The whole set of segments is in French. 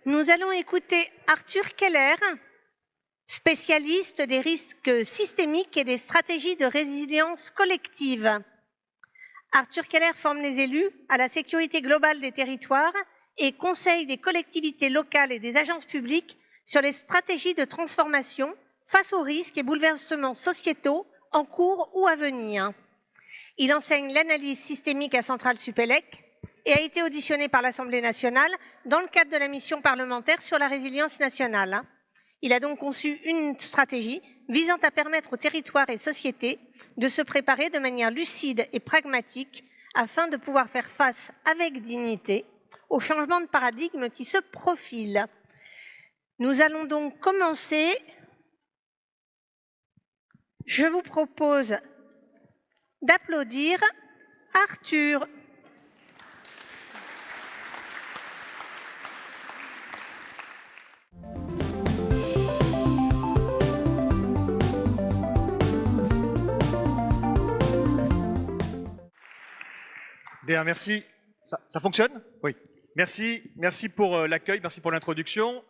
Nous allons écouter Arthur Keller, spécialiste des risques systémiques et des stratégies de résilience collective. Arthur Keller forme les élus à la sécurité globale des territoires et conseille des collectivités locales et des agences publiques sur les stratégies de transformation face aux risques et bouleversements sociétaux en cours ou à venir. Il enseigne l'analyse systémique à Centrale Supélec et a été auditionné par l'Assemblée nationale dans le cadre de la mission parlementaire sur la résilience nationale. Il a donc conçu une stratégie visant à permettre aux territoires et sociétés de se préparer de manière lucide et pragmatique afin de pouvoir faire face avec dignité aux changements de paradigme qui se profilent. Nous allons donc commencer. Je vous propose d'applaudir Arthur. Bien, merci. Ça fonctionne? Oui. Merci pour l'accueil, merci pour l'introduction.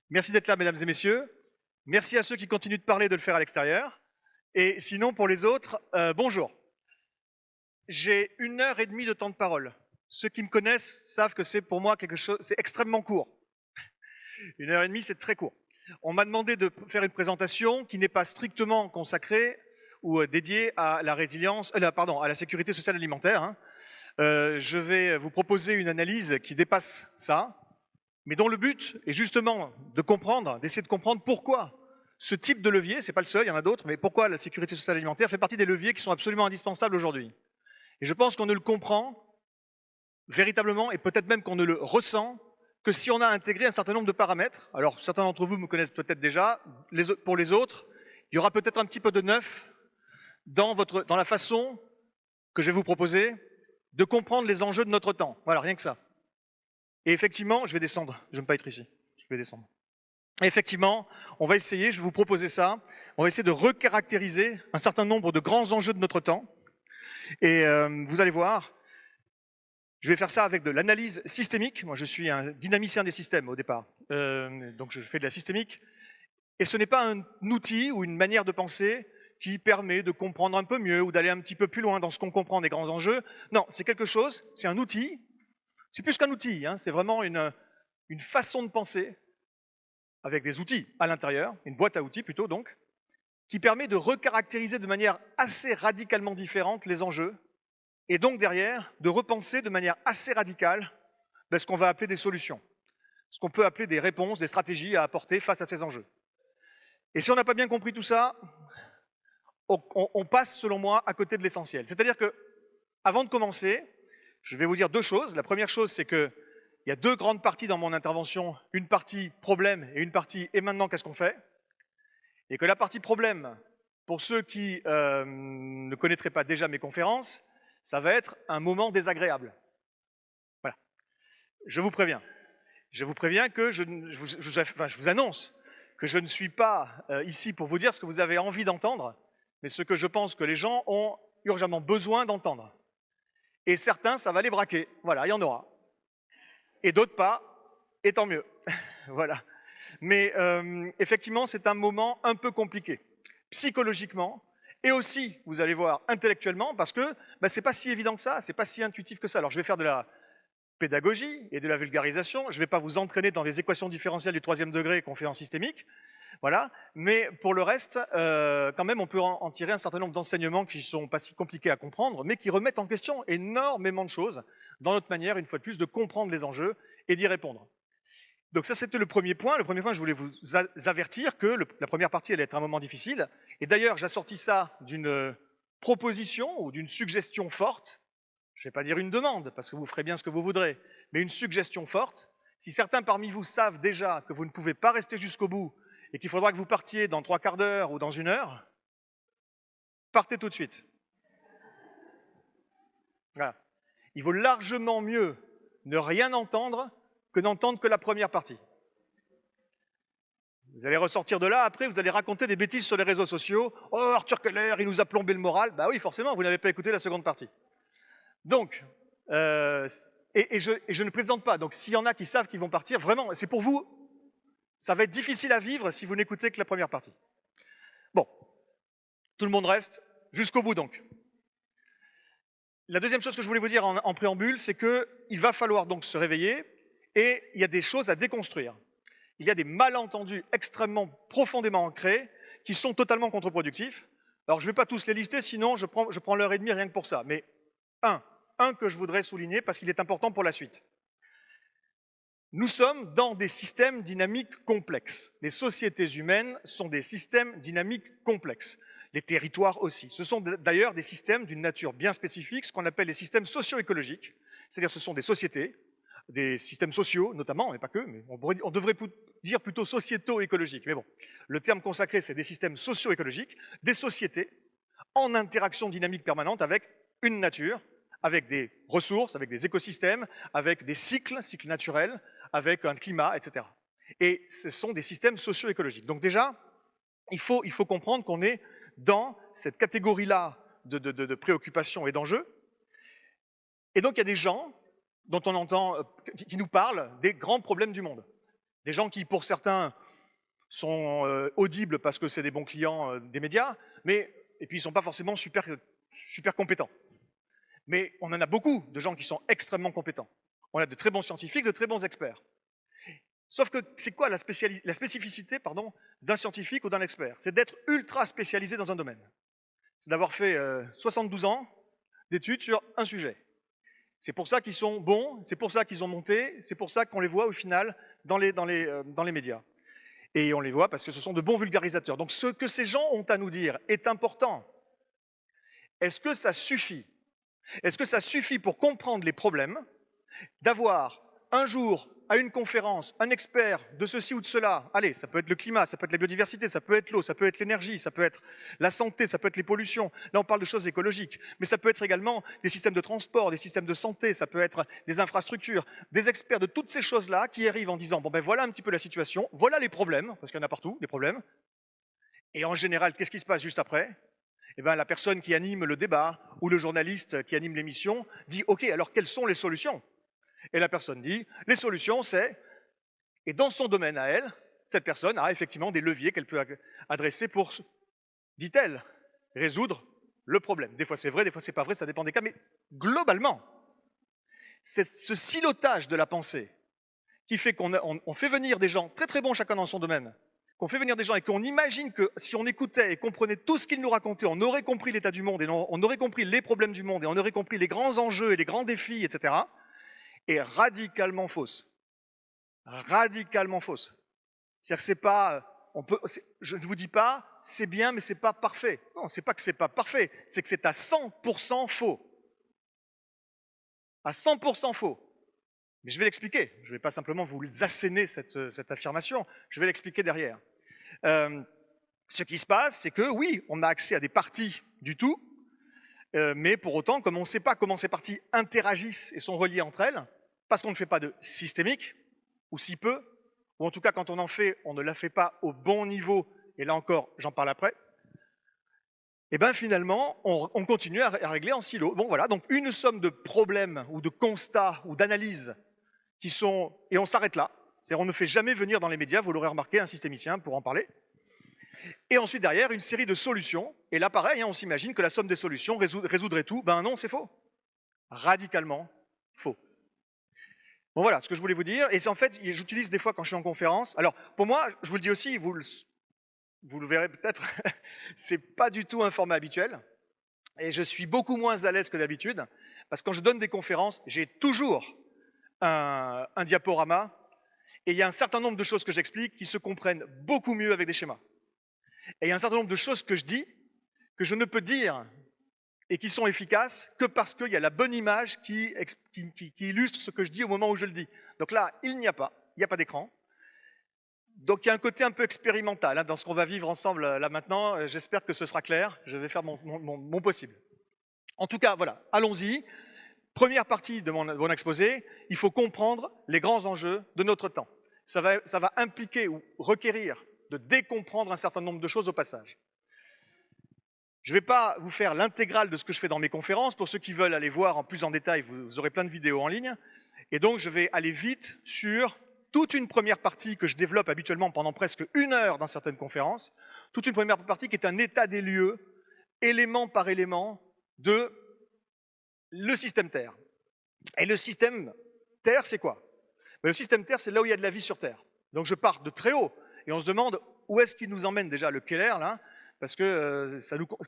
Merci d'être là, mesdames et messieurs. Merci à ceux qui continuent de parler, de le faire à l'extérieur. Et sinon, pour les autres, bonjour. J'ai 1h30 de temps de parole. Ceux qui me connaissent savent que c'est pour moi quelque chose, c'est extrêmement court. 1h30, c'est très court. On m'a demandé de faire une présentation qui n'est pas strictement consacrée ou dédiée à la résilience, à la sécurité sociale alimentaire. Hein. Je vais vous proposer une analyse qui dépasse ça, mais dont le but est justement de comprendre, d'essayer de comprendre pourquoi ce type de levier, c'est pas le seul, il y en a d'autres, mais pourquoi la sécurité sociale alimentaire fait partie des leviers qui sont absolument indispensables aujourd'hui. Et je pense qu'on ne le comprend véritablement, et peut-être même qu'on ne le ressent, que si on a intégré un certain nombre de paramètres. Alors certains d'entre vous me connaissent peut-être déjà, pour les autres, il y aura peut-être un petit peu de neuf dans la façon que je vais vous proposer de comprendre les enjeux de notre temps. Voilà, rien que ça. Et effectivement, je vais descendre, je ne veux pas être ici, je vais descendre. Et effectivement, on va essayer, je vais vous proposer ça, on va essayer de recaractériser un certain nombre de grands enjeux de notre temps. Et vous allez voir, je vais faire ça avec de l'analyse systémique. Moi, je suis un dynamicien des systèmes au départ, donc je fais de la systémique. Et ce n'est pas un outil ou une manière de penser qui permet de comprendre un peu mieux ou d'aller un petit peu plus loin dans ce qu'on comprend des grands enjeux. Non, c'est quelque chose, c'est un outil, c'est plus qu'un outil, hein, c'est vraiment une façon de penser avec des outils à l'intérieur, une boîte à outils plutôt donc, qui permet de recaractériser de manière assez radicalement différente les enjeux et donc derrière de repenser de manière assez radicale ce qu'on va appeler des solutions, ce qu'on peut appeler des réponses, des stratégies à apporter face à ces enjeux. Et si on n'a pas bien compris tout ça, on passe, selon moi, à côté de l'essentiel. C'est-à-dire que, avant de commencer, je vais vous dire deux choses. La première chose, c'est qu'il y a deux grandes parties dans mon intervention, une partie problème et une partie « et maintenant, qu'est-ce qu'on fait ?» Et que la partie problème, pour ceux qui ne connaîtraient pas déjà mes conférences, ça va être un moment désagréable. Voilà. Je vous préviens. Je vous préviens que je vous annonce que je ne suis pas ici pour vous dire ce que vous avez envie d'entendre, mais ce que je pense que les gens ont urgemment besoin d'entendre. Et certains, ça va les braquer. Voilà, il y en aura. Et d'autres pas, et tant mieux. Voilà. Mais effectivement, c'est un moment un peu compliqué, psychologiquement, et aussi, vous allez voir, intellectuellement, parce que c'est pas si évident que ça, c'est pas si intuitif que ça. Alors je vais faire de la pédagogie et de la vulgarisation, je ne vais pas vous entraîner dans des équations différentielles du 3e degré qu'on fait en systémique, voilà. Mais pour le reste, quand même, on peut en tirer un certain nombre d'enseignements qui ne sont pas si compliqués à comprendre, mais qui remettent en question énormément de choses dans notre manière, une fois de plus, de comprendre les enjeux et d'y répondre. Donc ça, c'était le premier point. Le premier point, je voulais vous avertir que la première partie allait être un moment difficile. Et d'ailleurs, j'assortis ça d'une proposition ou d'une suggestion forte. Je ne vais pas dire une demande, parce que vous ferez bien ce que vous voudrez, mais une suggestion forte, Si certains parmi vous savent déjà que vous ne pouvez pas rester jusqu'au bout et qu'il faudra que vous partiez dans 3/4 d'heure ou dans 1 heure, partez tout de suite. Voilà. Il vaut largement mieux ne rien entendre que d'entendre que la première partie. Vous allez ressortir de là, après, vous allez raconter des bêtises sur les réseaux sociaux. « Oh, Arthur Keller, il nous a plombé le moral. » Bah oui, forcément, vous n'avez pas écouté la seconde partie. Donc, je ne plaisante pas. Donc, s'il y en a qui savent qu'ils vont partir, vraiment, c'est pour vous, ça va être difficile à vivre si vous n'écoutez que la première partie. Bon, tout le monde reste jusqu'au bout donc. La deuxième chose que je voulais vous dire en préambule, c'est qu'il va falloir donc se réveiller et il y a des choses à déconstruire. Il y a des malentendus extrêmement profondément ancrés qui sont totalement contre-productifs. Alors je ne vais pas tous les lister, sinon je prends l'heure et demie rien que pour ça. Mais un que je voudrais souligner parce qu'il est important pour la suite. Nous sommes dans des systèmes dynamiques complexes. Les sociétés humaines sont des systèmes dynamiques complexes. Les territoires aussi. Ce sont d'ailleurs des systèmes d'une nature bien spécifique, ce qu'on appelle les systèmes socio-écologiques. C'est-à-dire ce sont des sociétés, des systèmes sociaux notamment, mais pas que, mais on devrait dire plutôt sociéto-écologiques. Mais bon, le terme consacré, c'est des systèmes socio-écologiques, des sociétés en interaction dynamique permanente avec une nature, avec des ressources, avec des écosystèmes, avec des cycles naturels, avec un climat, etc. Et ce sont des systèmes socio-écologiques. Donc déjà, il faut comprendre qu'on est dans cette catégorie-là de préoccupations et d'enjeux. Et donc il y a des gens dont on entend, qui nous parlent des grands problèmes du monde. Des gens qui, pour certains, sont audibles parce que c'est des bons clients des médias, et puis ils ne sont pas forcément super compétents. Mais on en a beaucoup de gens qui sont extrêmement compétents. On a de très bons scientifiques, de très bons experts. Sauf que c'est quoi la spécificité d'un scientifique ou d'un expert? C'est d'être ultra spécialisé dans un domaine. C'est d'avoir fait 72 ans d'études sur un sujet. C'est pour ça qu'ils sont bons, c'est pour ça qu'ils ont monté, c'est pour ça qu'on les voit au final dans les médias. Et on les voit parce que ce sont de bons vulgarisateurs. Donc ce que ces gens ont à nous dire est important. Est-ce que ça suffit? Est-ce que ça suffit pour comprendre les problèmes d'avoir un jour à une conférence un expert de ceci ou de cela? Allez, ça peut être le climat, ça peut être la biodiversité, ça peut être l'eau, ça peut être l'énergie, ça peut être la santé, ça peut être les pollutions. Là, on parle de choses écologiques, mais ça peut être également des systèmes de transport, des systèmes de santé, ça peut être des infrastructures, des experts de toutes ces choses-là qui arrivent en disant « bon ben voilà un petit peu la situation, voilà les problèmes », parce qu'il y en a partout, les problèmes. Et en général, qu'est-ce qui se passe juste après? Eh bien, la personne qui anime le débat ou le journaliste qui anime l'émission dit « ok, alors quelles sont les solutions ?» Et la personne dit, les solutions, c'est... Et dans son domaine à elle, cette personne a effectivement des leviers qu'elle peut adresser pour, dit-elle, résoudre le problème. Des fois c'est vrai, des fois c'est pas vrai, ça dépend des cas, mais globalement, c'est ce silotage de la pensée qui fait qu'on fait venir des gens très très bons chacun dans son domaine, qu'on fait venir des gens et qu'on imagine que si on écoutait et comprenait tout ce qu'ils nous racontaient, on aurait compris l'état du monde, et on aurait compris les problèmes du monde, et on aurait compris les grands enjeux et les grands défis, etc., est radicalement fausse. Radicalement fausse. C'est-à-dire que c'est pas, je ne vous dis pas, c'est bien, mais c'est pas parfait. Non, c'est pas que c'est pas parfait, c'est que c'est à 100% faux. À 100% faux. Mais je vais l'expliquer. Je ne vais pas simplement vous asséner cette affirmation, je vais l'expliquer derrière. Ce qui se passe, c'est que oui, on a accès à des parties du tout, mais pour autant, comme on ne sait pas comment ces parties interagissent et sont reliées entre elles, parce qu'on ne fait pas de systémique, ou si peu, ou en tout cas quand on en fait, on ne la fait pas au bon niveau, et là encore, j'en parle après, et bien finalement, on continue à régler en silo. Bon voilà, donc une somme de problèmes, ou de constats, ou d'analyses, qui sont... Et on s'arrête là, c'est-à-dire on ne fait jamais venir dans les médias, vous l'aurez remarqué, un systémicien pour en parler, et ensuite derrière, une série de solutions, et là pareil, on s'imagine que la somme des solutions résoudrait tout, ben non, c'est faux. Radicalement faux. Bon voilà, ce que je voulais vous dire, et c'est en fait, j'utilise des fois quand je suis en conférence, alors pour moi, je vous le dis aussi, vous le verrez peut-être, c'est pas du tout un format habituel, et je suis beaucoup moins à l'aise que d'habitude, parce que quand je donne des conférences, j'ai toujours un diaporama, et il y a un certain nombre de choses que j'explique qui se comprennent beaucoup mieux avec des schémas. Et il y a un certain nombre de choses que je dis, que je ne peux dire et qui sont efficaces que parce qu'il y a la bonne image qui illustre ce que je dis au moment où je le dis. Donc là, il n'y a pas d'écran. Donc il y a un côté un peu expérimental hein, dans ce qu'on va vivre ensemble là maintenant. J'espère que ce sera clair. Je vais faire mon possible. En tout cas, voilà, allons-y. Première partie de mon exposé, il faut comprendre les grands enjeux de notre temps. Ça va impliquer ou requérir de décomprendre un certain nombre de choses au passage. Je ne vais pas vous faire l'intégrale de ce que je fais dans mes conférences. Pour ceux qui veulent aller voir en plus en détail, vous aurez plein de vidéos en ligne. Et donc, je vais aller vite sur toute une première partie que je développe habituellement pendant presque 1 heure dans certaines conférences. Toute une première partie qui est un état des lieux, élément par élément, de le système Terre. Et le système Terre, c'est quoi? Le système Terre, c'est là où il y a de la vie sur Terre. Donc, je pars de très haut. Et on se demande où est-ce qu'il nous emmène déjà le Keller, là, parce que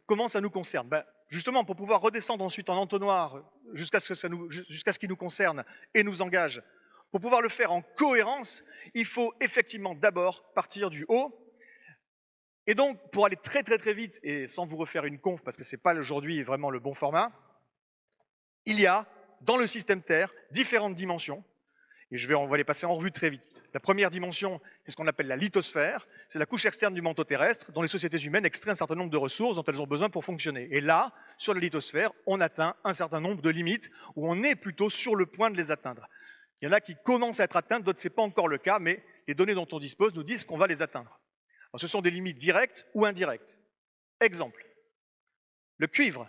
comment ça nous concerne? Justement, pour pouvoir redescendre ensuite en entonnoir jusqu'à ce qui nous concerne et nous engage, pour pouvoir le faire en cohérence, il faut effectivement d'abord partir du haut. Et donc, pour aller très très très vite, et sans vous refaire une conf, parce que ce n'est pas aujourd'hui vraiment le bon format, il y a dans le système Terre différentes dimensions. Et on va les passer en revue très vite. La première dimension, c'est ce qu'on appelle la lithosphère. C'est la couche externe du manteau terrestre dont les sociétés humaines extraient un certain nombre de ressources dont elles ont besoin pour fonctionner. Et là, sur la lithosphère, on atteint un certain nombre de limites où on est plutôt sur le point de les atteindre. Il y en a qui commencent à être atteintes, d'autres ce n'est pas encore le cas, mais les données dont on dispose nous disent qu'on va les atteindre. Alors, ce sont des limites directes ou indirectes. Exemple, le cuivre.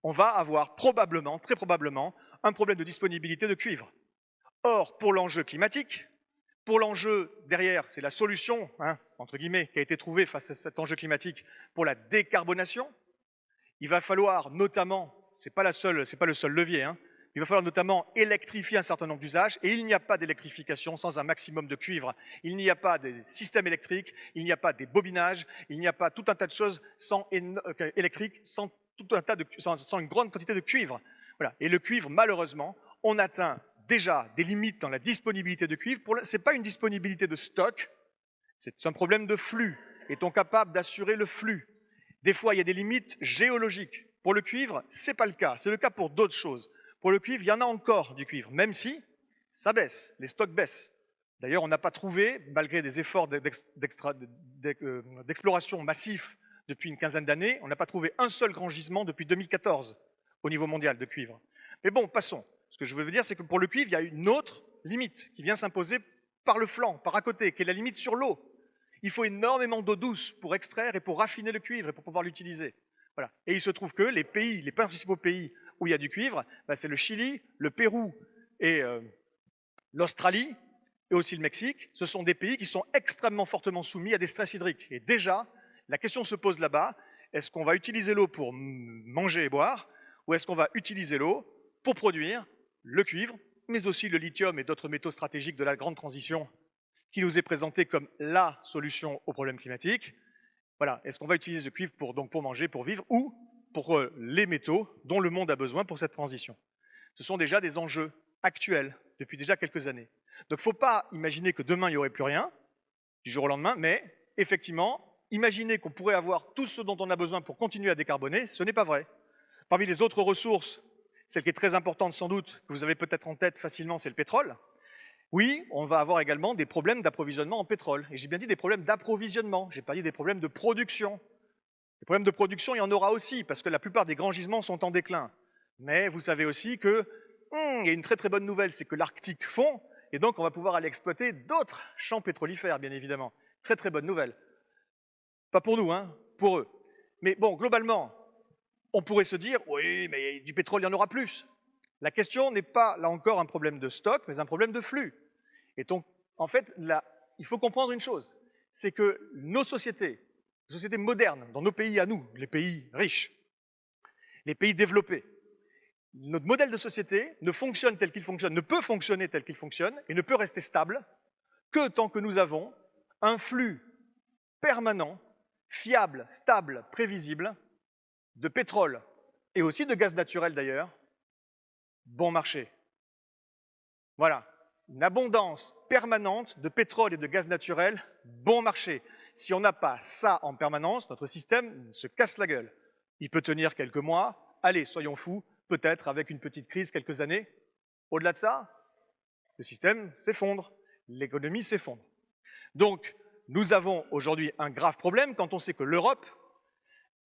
On va avoir probablement, très probablement, un problème de disponibilité de cuivre. Or, pour l'enjeu climatique, pour l'enjeu derrière, c'est la solution, hein, entre guillemets, qui a été trouvée face à cet enjeu climatique pour la décarbonation. Il va falloir notamment, c'est pas le seul levier, hein, il va falloir notamment électrifier un certain nombre d'usages, et il n'y a pas d'électrification sans un maximum de cuivre. Il n'y a pas de système électrique, il n'y a pas des bobinages, il n'y a pas tout un tas de choses électriques sans une grande quantité de cuivre. Voilà. Et le cuivre, malheureusement, on atteint déjà des limites dans la disponibilité de cuivre. Ce n'est pas une disponibilité de stock, c'est un problème de flux. Est-on capable d'assurer le flux? Des fois, il y a des limites géologiques. Pour le cuivre, ce n'est pas le cas. C'est le cas pour d'autres choses. Pour le cuivre, il y en a encore du cuivre, même si ça baisse, les stocks baissent. D'ailleurs, on n'a pas trouvé, malgré des efforts d'exploration massifs depuis une quinzaine d'années, on n'a pas trouvé un seul grand gisement depuis 2014 au niveau mondial de cuivre. Mais bon, passons. Ce que je veux dire, c'est que pour le cuivre, il y a une autre limite qui vient s'imposer par le flanc, par à côté, qui est la limite sur l'eau. Il faut énormément d'eau douce pour extraire et pour raffiner le cuivre et pour pouvoir l'utiliser. Voilà. Et il se trouve que les principaux pays où il y a du cuivre, c'est le Chili, le Pérou et l'Australie, et aussi le Mexique. Ce sont des pays qui sont extrêmement fortement soumis à des stress hydriques. Et déjà, la question se pose là-bas, est-ce qu'on va utiliser l'eau pour manger et boire, ou est-ce qu'on va utiliser l'eau pour produire le cuivre, mais aussi le lithium et d'autres métaux stratégiques de la grande transition qui nous est présenté comme la solution au problème climatique. Voilà, est-ce qu'on va utiliser le cuivre pour manger, pour vivre, ou pour les métaux dont le monde a besoin pour cette transition? Ce sont déjà des enjeux actuels depuis déjà quelques années. Donc il ne faut pas imaginer que demain il n'y aurait plus rien, du jour au lendemain, mais effectivement, imaginer qu'on pourrait avoir tout ce dont on a besoin pour continuer à décarboner, ce n'est pas vrai. Parmi les autres ressources, celle qui est très importante sans doute, que vous avez peut-être en tête facilement, c'est le pétrole. Oui, on va avoir également des problèmes d'approvisionnement en pétrole. Et j'ai bien dit des problèmes d'approvisionnement, je n'ai pas dit des problèmes de production. Les problèmes de production, il y en aura aussi, parce que la plupart des grands gisements sont en déclin. Mais vous savez aussi que, il y a une très très bonne nouvelle, c'est que l'Arctique fond, et donc on va pouvoir aller exploiter d'autres champs pétrolifères, bien évidemment. Très très bonne nouvelle. Pas pour nous, hein, pour eux. Mais bon, globalement, on pourrait se dire, oui, mais du pétrole, il y en aura plus. La question n'est pas, là encore, un problème de stock, mais un problème de flux. Et donc, en fait, là, il faut comprendre une chose, c'est que nos sociétés modernes, dans nos pays à nous, les pays riches, les pays développés, notre modèle de société ne fonctionne tel qu'il fonctionne, ne peut fonctionner tel qu'il fonctionne, et ne peut rester stable que tant que nous avons un flux permanent, fiable, stable, prévisible, de pétrole et aussi de gaz naturel d'ailleurs, bon marché. Voilà, une abondance permanente de pétrole et de gaz naturel, bon marché. Si on n'a pas ça en permanence, notre système se casse la gueule. Il peut tenir quelques mois. Allez, soyons fous, peut-être avec une petite crise, quelques années. Au-delà de ça, le système s'effondre, l'économie s'effondre. Donc, nous avons aujourd'hui un grave problème quand on sait que l'Europe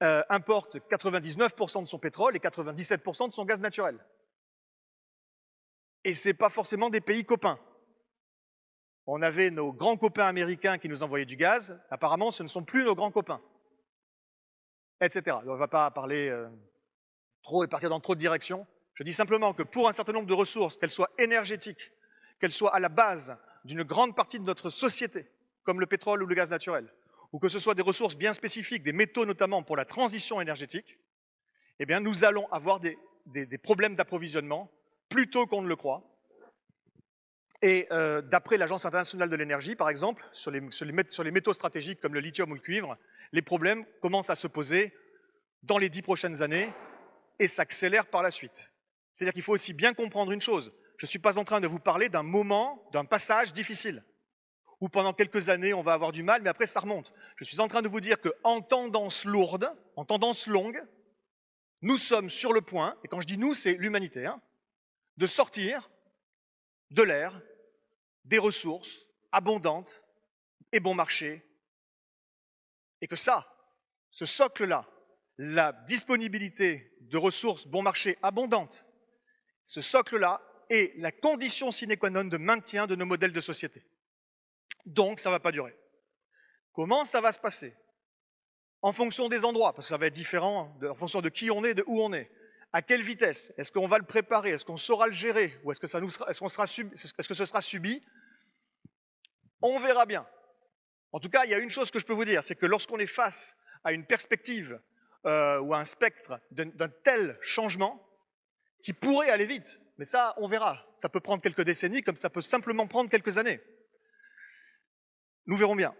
importe 99% de son pétrole et 97% de son gaz naturel. Et ce n'est pas forcément des pays copains. On avait nos grands copains américains qui nous envoyaient du gaz. Apparemment, ce ne sont plus nos grands copains. Etc. On ne va pas parler trop et partir dans trop de directions. Je dis simplement que pour un certain nombre de ressources, qu'elles soient énergétiques, qu'elles soient à la base d'une grande partie de notre société, comme le pétrole ou le gaz naturel, ou que ce soit des ressources bien spécifiques, des métaux notamment pour la transition énergétique, eh bien nous allons avoir des problèmes d'approvisionnement plus tôt qu'on ne le croit. Et d'après l'Agence internationale de l'énergie, par exemple, sur les métaux stratégiques comme le lithium ou le cuivre, les problèmes commencent à se poser dans les 10 prochaines années et s'accélèrent par la suite. C'est-à-dire qu'il faut aussi bien comprendre une chose. Je ne suis pas en train de vous parler d'un moment, d'un passage difficile, où pendant quelques années, on va avoir du mal, mais après, ça remonte. Je suis en train de vous dire qu'en tendance lourde, en tendance longue, nous sommes sur le point, et quand je dis nous, c'est l'humanité, hein, de sortir de l'ère des ressources abondantes et bon marché, et que ça, ce socle-là, la disponibilité de ressources bon marché abondantes, ce socle-là est la condition sine qua non de maintien de nos modèles de société. Donc, ça ne va pas durer. Comment ça va se passer? En fonction des endroits, parce que ça va être différent en fonction de qui on est, de où on est. À quelle vitesse? Est-ce qu'on va le préparer? Est-ce qu'on saura le gérer? Ou est-ce que ce sera subi? On verra bien. En tout cas, il y a une chose que je peux vous dire, c'est que lorsqu'on est face à une perspective ou à un spectre d'un tel changement, qui pourrait aller vite, mais ça, on verra. Ça peut prendre quelques décennies, comme ça peut simplement prendre quelques années. Nous verrons bien.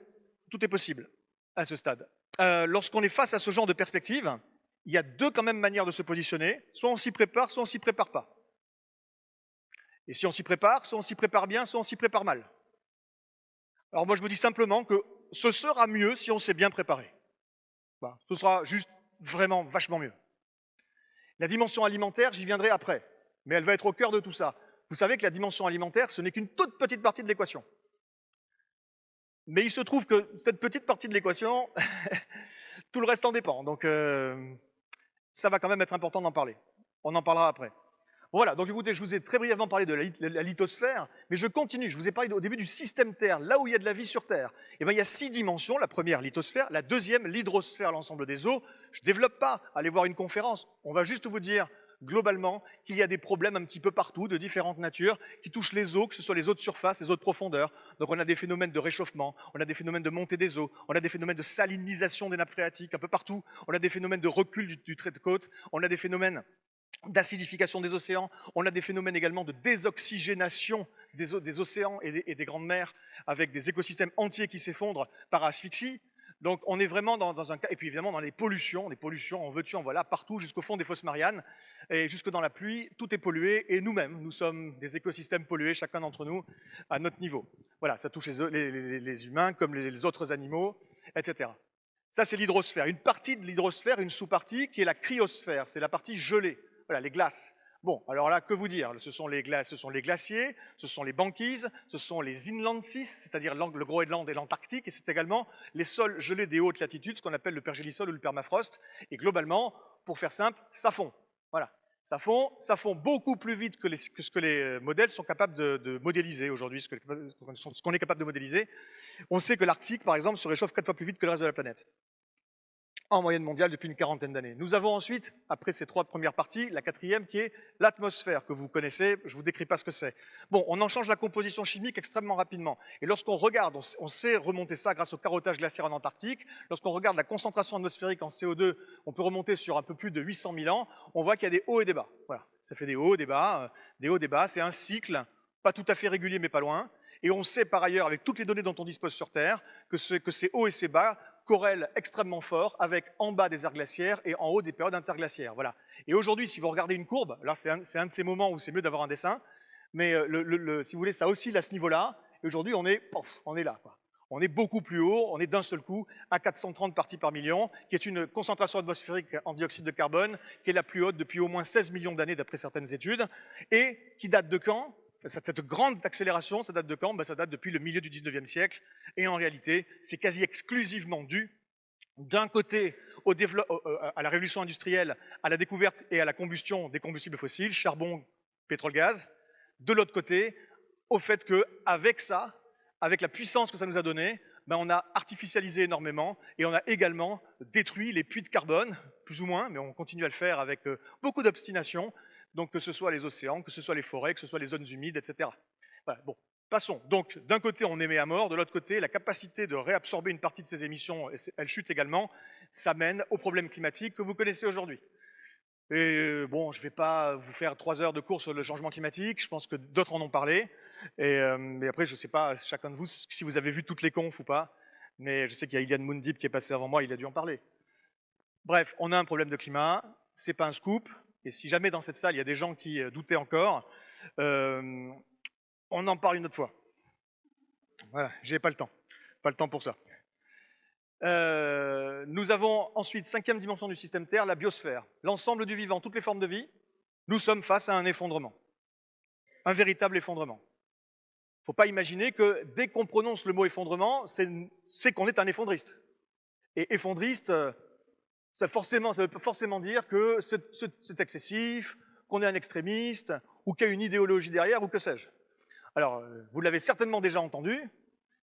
Tout est possible à ce stade. Lorsqu'on est face à ce genre de perspective, il y a deux quand même manières de se positionner. Soit on s'y prépare, soit on s'y prépare pas. Et si on s'y prépare, soit on s'y prépare bien, soit on s'y prépare mal. Alors moi, je vous dis simplement que ce sera mieux si on s'est bien préparé. Voilà. Ce sera juste vraiment vachement mieux. La dimension alimentaire, j'y viendrai après, mais elle va être au cœur de tout ça. Vous savez que la dimension alimentaire, ce n'est qu'une toute petite partie de l'équation. Mais il se trouve que cette petite partie de l'équation, tout le reste en dépend. Donc ça va quand même être important d'en parler. On en parlera après. Voilà, donc écoutez, je vous ai très brièvement parlé de la lithosphère, mais je continue. Je vous ai parlé au début du système Terre, là où il y a de la vie sur Terre. Et bien, il y a 6 dimensions. La première, lithosphère. La deuxième, l'hydrosphère, l'ensemble des eaux. Je ne développe pas. Allez voir une conférence. On va juste vous dire, globalement, qu'il y a des problèmes un petit peu partout, de différentes natures, qui touchent les eaux, que ce soit les eaux de surface, les eaux de profondeur. Donc on a des phénomènes de réchauffement, on a des phénomènes de montée des eaux, on a des phénomènes de salinisation des nappes phréatiques un peu partout, on a des phénomènes de recul du trait de côte, on a des phénomènes d'acidification des océans, on a des phénomènes également de désoxygénation des océans et des grandes mers, avec des écosystèmes entiers qui s'effondrent par asphyxie. Donc on est vraiment dans un cas, et puis évidemment dans les pollutions, en veux-tu, en voilà, partout, jusqu'au fond des fosses Mariannes, et jusque dans la pluie, tout est pollué, et nous-mêmes, nous sommes des écosystèmes pollués, chacun d'entre nous, à notre niveau. Voilà, ça touche les humains comme les autres animaux, etc. Ça c'est l'hydrosphère. Une partie de l'hydrosphère, une sous-partie, qui est la cryosphère, c'est la partie gelée. Voilà, les glaces. Bon, alors là, que vous dire? Ce sont les glaciers, ce sont les banquises, ce sont les inland seas, c'est-à-dire le Groenland et l'Antarctique, et c'est également les sols gelés des hautes latitudes, ce qu'on appelle le pergélisol ou le permafrost. Et globalement, pour faire simple, ça fond. Voilà, ça fond beaucoup plus vite que ce que les modèles sont capables de modéliser aujourd'hui, ce qu'on est capable de modéliser. On sait que l'Arctique, par exemple, se réchauffe 4 fois plus vite que le reste de la planète, en moyenne mondiale depuis une quarantaine d'années. Nous avons ensuite, après ces 3 premières parties, la 4e qui est l'atmosphère, que vous connaissez, je ne vous décris pas ce que c'est. Bon, on en change la composition chimique extrêmement rapidement. Et lorsqu'on regarde, on sait remonter ça grâce au carottage glaciaire en Antarctique, lorsqu'on regarde la concentration atmosphérique en CO2, on peut remonter sur un peu plus de 800 000 ans, on voit qu'il y a des hauts et des bas. Voilà, ça fait des hauts, des bas, c'est un cycle, pas tout à fait régulier mais pas loin. Et on sait par ailleurs, avec toutes les données dont on dispose sur Terre, que ces hauts et ces bas corrèlent extrêmement fort avec en bas des aires glaciaires et en haut des périodes interglaciaires. Voilà. Et aujourd'hui, si vous regardez une courbe, là c'est un de ces moments où c'est mieux d'avoir un dessin, mais si vous voulez, ça oscille à ce niveau-là, et aujourd'hui on est là, quoi. On est beaucoup plus haut, on est d'un seul coup à 430 parties par million, qui est une concentration atmosphérique en dioxyde de carbone qui est la plus haute depuis au moins 16 millions d'années d'après certaines études, et qui date de quand? Cette grande accélération, ça date de quand? Ça date depuis le milieu du 19e siècle, et en réalité, c'est quasi exclusivement dû, d'un côté, à la révolution industrielle, à la découverte et à la combustion des combustibles fossiles, charbon, pétrole, gaz, de l'autre côté, au fait qu'avec ça, avec la puissance que ça nous a donné, on a artificialisé énormément et on a également détruit les puits de carbone, plus ou moins, mais on continue à le faire avec beaucoup d'obstination, donc que ce soit les océans, que ce soit les forêts, que ce soit les zones humides, etc. Voilà, bon, passons. Donc, d'un côté, on émet à mort, de l'autre côté, la capacité de réabsorber une partie de ces émissions, elle chute également, ça mène aux problèmes climatiques que vous connaissez aujourd'hui. Et bon, je ne vais pas vous faire 3 heures de cours sur le changement climatique, je pense que d'autres en ont parlé. Mais après, je ne sais pas, chacun de vous, si vous avez vu toutes les confs ou pas, mais je sais qu'il y a Ilian Moundib qui est passé avant moi, il a dû en parler. Bref, on a un problème de climat, c'est pas un scoop, et si jamais dans cette salle, il y a des gens qui doutaient encore, on en parle une autre fois. Voilà, j'ai pas le temps pour ça. Nous avons ensuite, 5e dimension du système Terre, la biosphère. L'ensemble du vivant, toutes les formes de vie, nous sommes face à un effondrement. Un véritable effondrement. Il ne faut pas imaginer que dès qu'on prononce le mot effondrement, c'est qu'on est un effondriste. Et effondriste, ça veut forcément dire que c'est excessif, qu'on est un extrémiste, ou qu'il y a une idéologie derrière, ou que sais-je. Alors, vous l'avez certainement déjà entendu,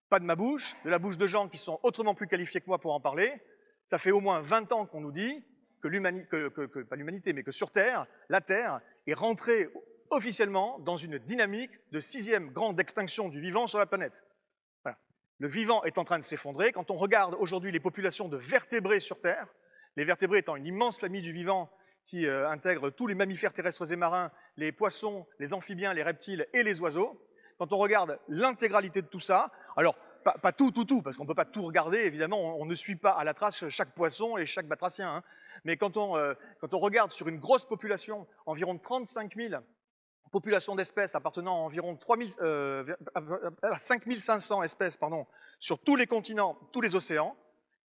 pas de ma bouche, de la bouche de gens qui sont autrement plus qualifiés que moi pour en parler. Ça fait au moins 20 ans qu'on nous dit que pas l'humanité, mais que sur Terre, la Terre est rentrée officiellement dans une dynamique de 6e grande extinction du vivant sur la planète. Voilà. Le vivant est en train de s'effondrer. Quand on regarde aujourd'hui les populations de vertébrés sur Terre, les vertébrés étant une immense famille du vivant qui intègre tous les mammifères terrestres et marins, les poissons, les amphibiens, les reptiles et les oiseaux, quand on regarde l'intégralité de tout ça, alors pas tout, parce qu'on ne peut pas tout regarder, évidemment, on ne suit pas à la trace chaque poisson et chaque batracien, hein. Mais quand on regarde sur une grosse population, environ 35 000 populations d'espèces appartenant à environ 5 500 espèces sur tous les continents, tous les océans,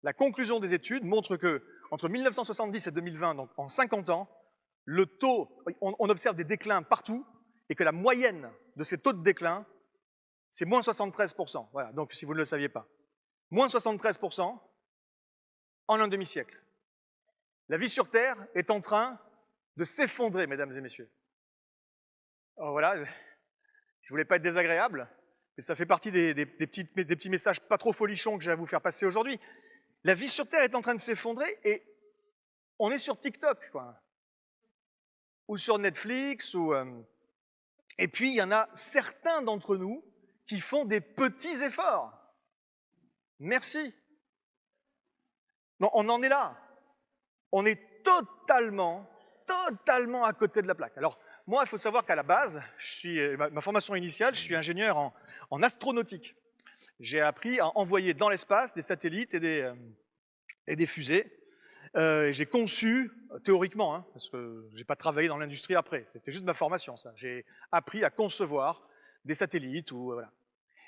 la conclusion des études montre que entre 1970 et 2020, donc en 50 ans, le taux, on observe des déclins partout, et que la moyenne de ces taux de déclin, c'est moins 73%. Voilà, donc si vous ne le saviez pas. Moins 73% en un demi-siècle. La vie sur Terre est en train de s'effondrer, mesdames et messieurs. Alors voilà, je ne voulais pas être désagréable, mais ça fait partie des petits messages pas trop folichons que j'ai à vous faire passer aujourd'hui. La vie sur Terre est en train de s'effondrer et on est sur TikTok, quoi. Ou sur Netflix, et puis il y en a certains d'entre nous qui font des petits efforts. Merci. Non, on en est là. On est totalement à côté de la plaque. Alors, moi, il faut savoir qu'à la base, ma formation initiale, je suis ingénieur en astronautique. J'ai appris à envoyer dans l'espace des satellites et des fusées. J'ai conçu, théoriquement, hein, parce que je n'ai pas travaillé dans l'industrie après, c'était juste ma formation, ça. J'ai appris à concevoir des satellites. Voilà.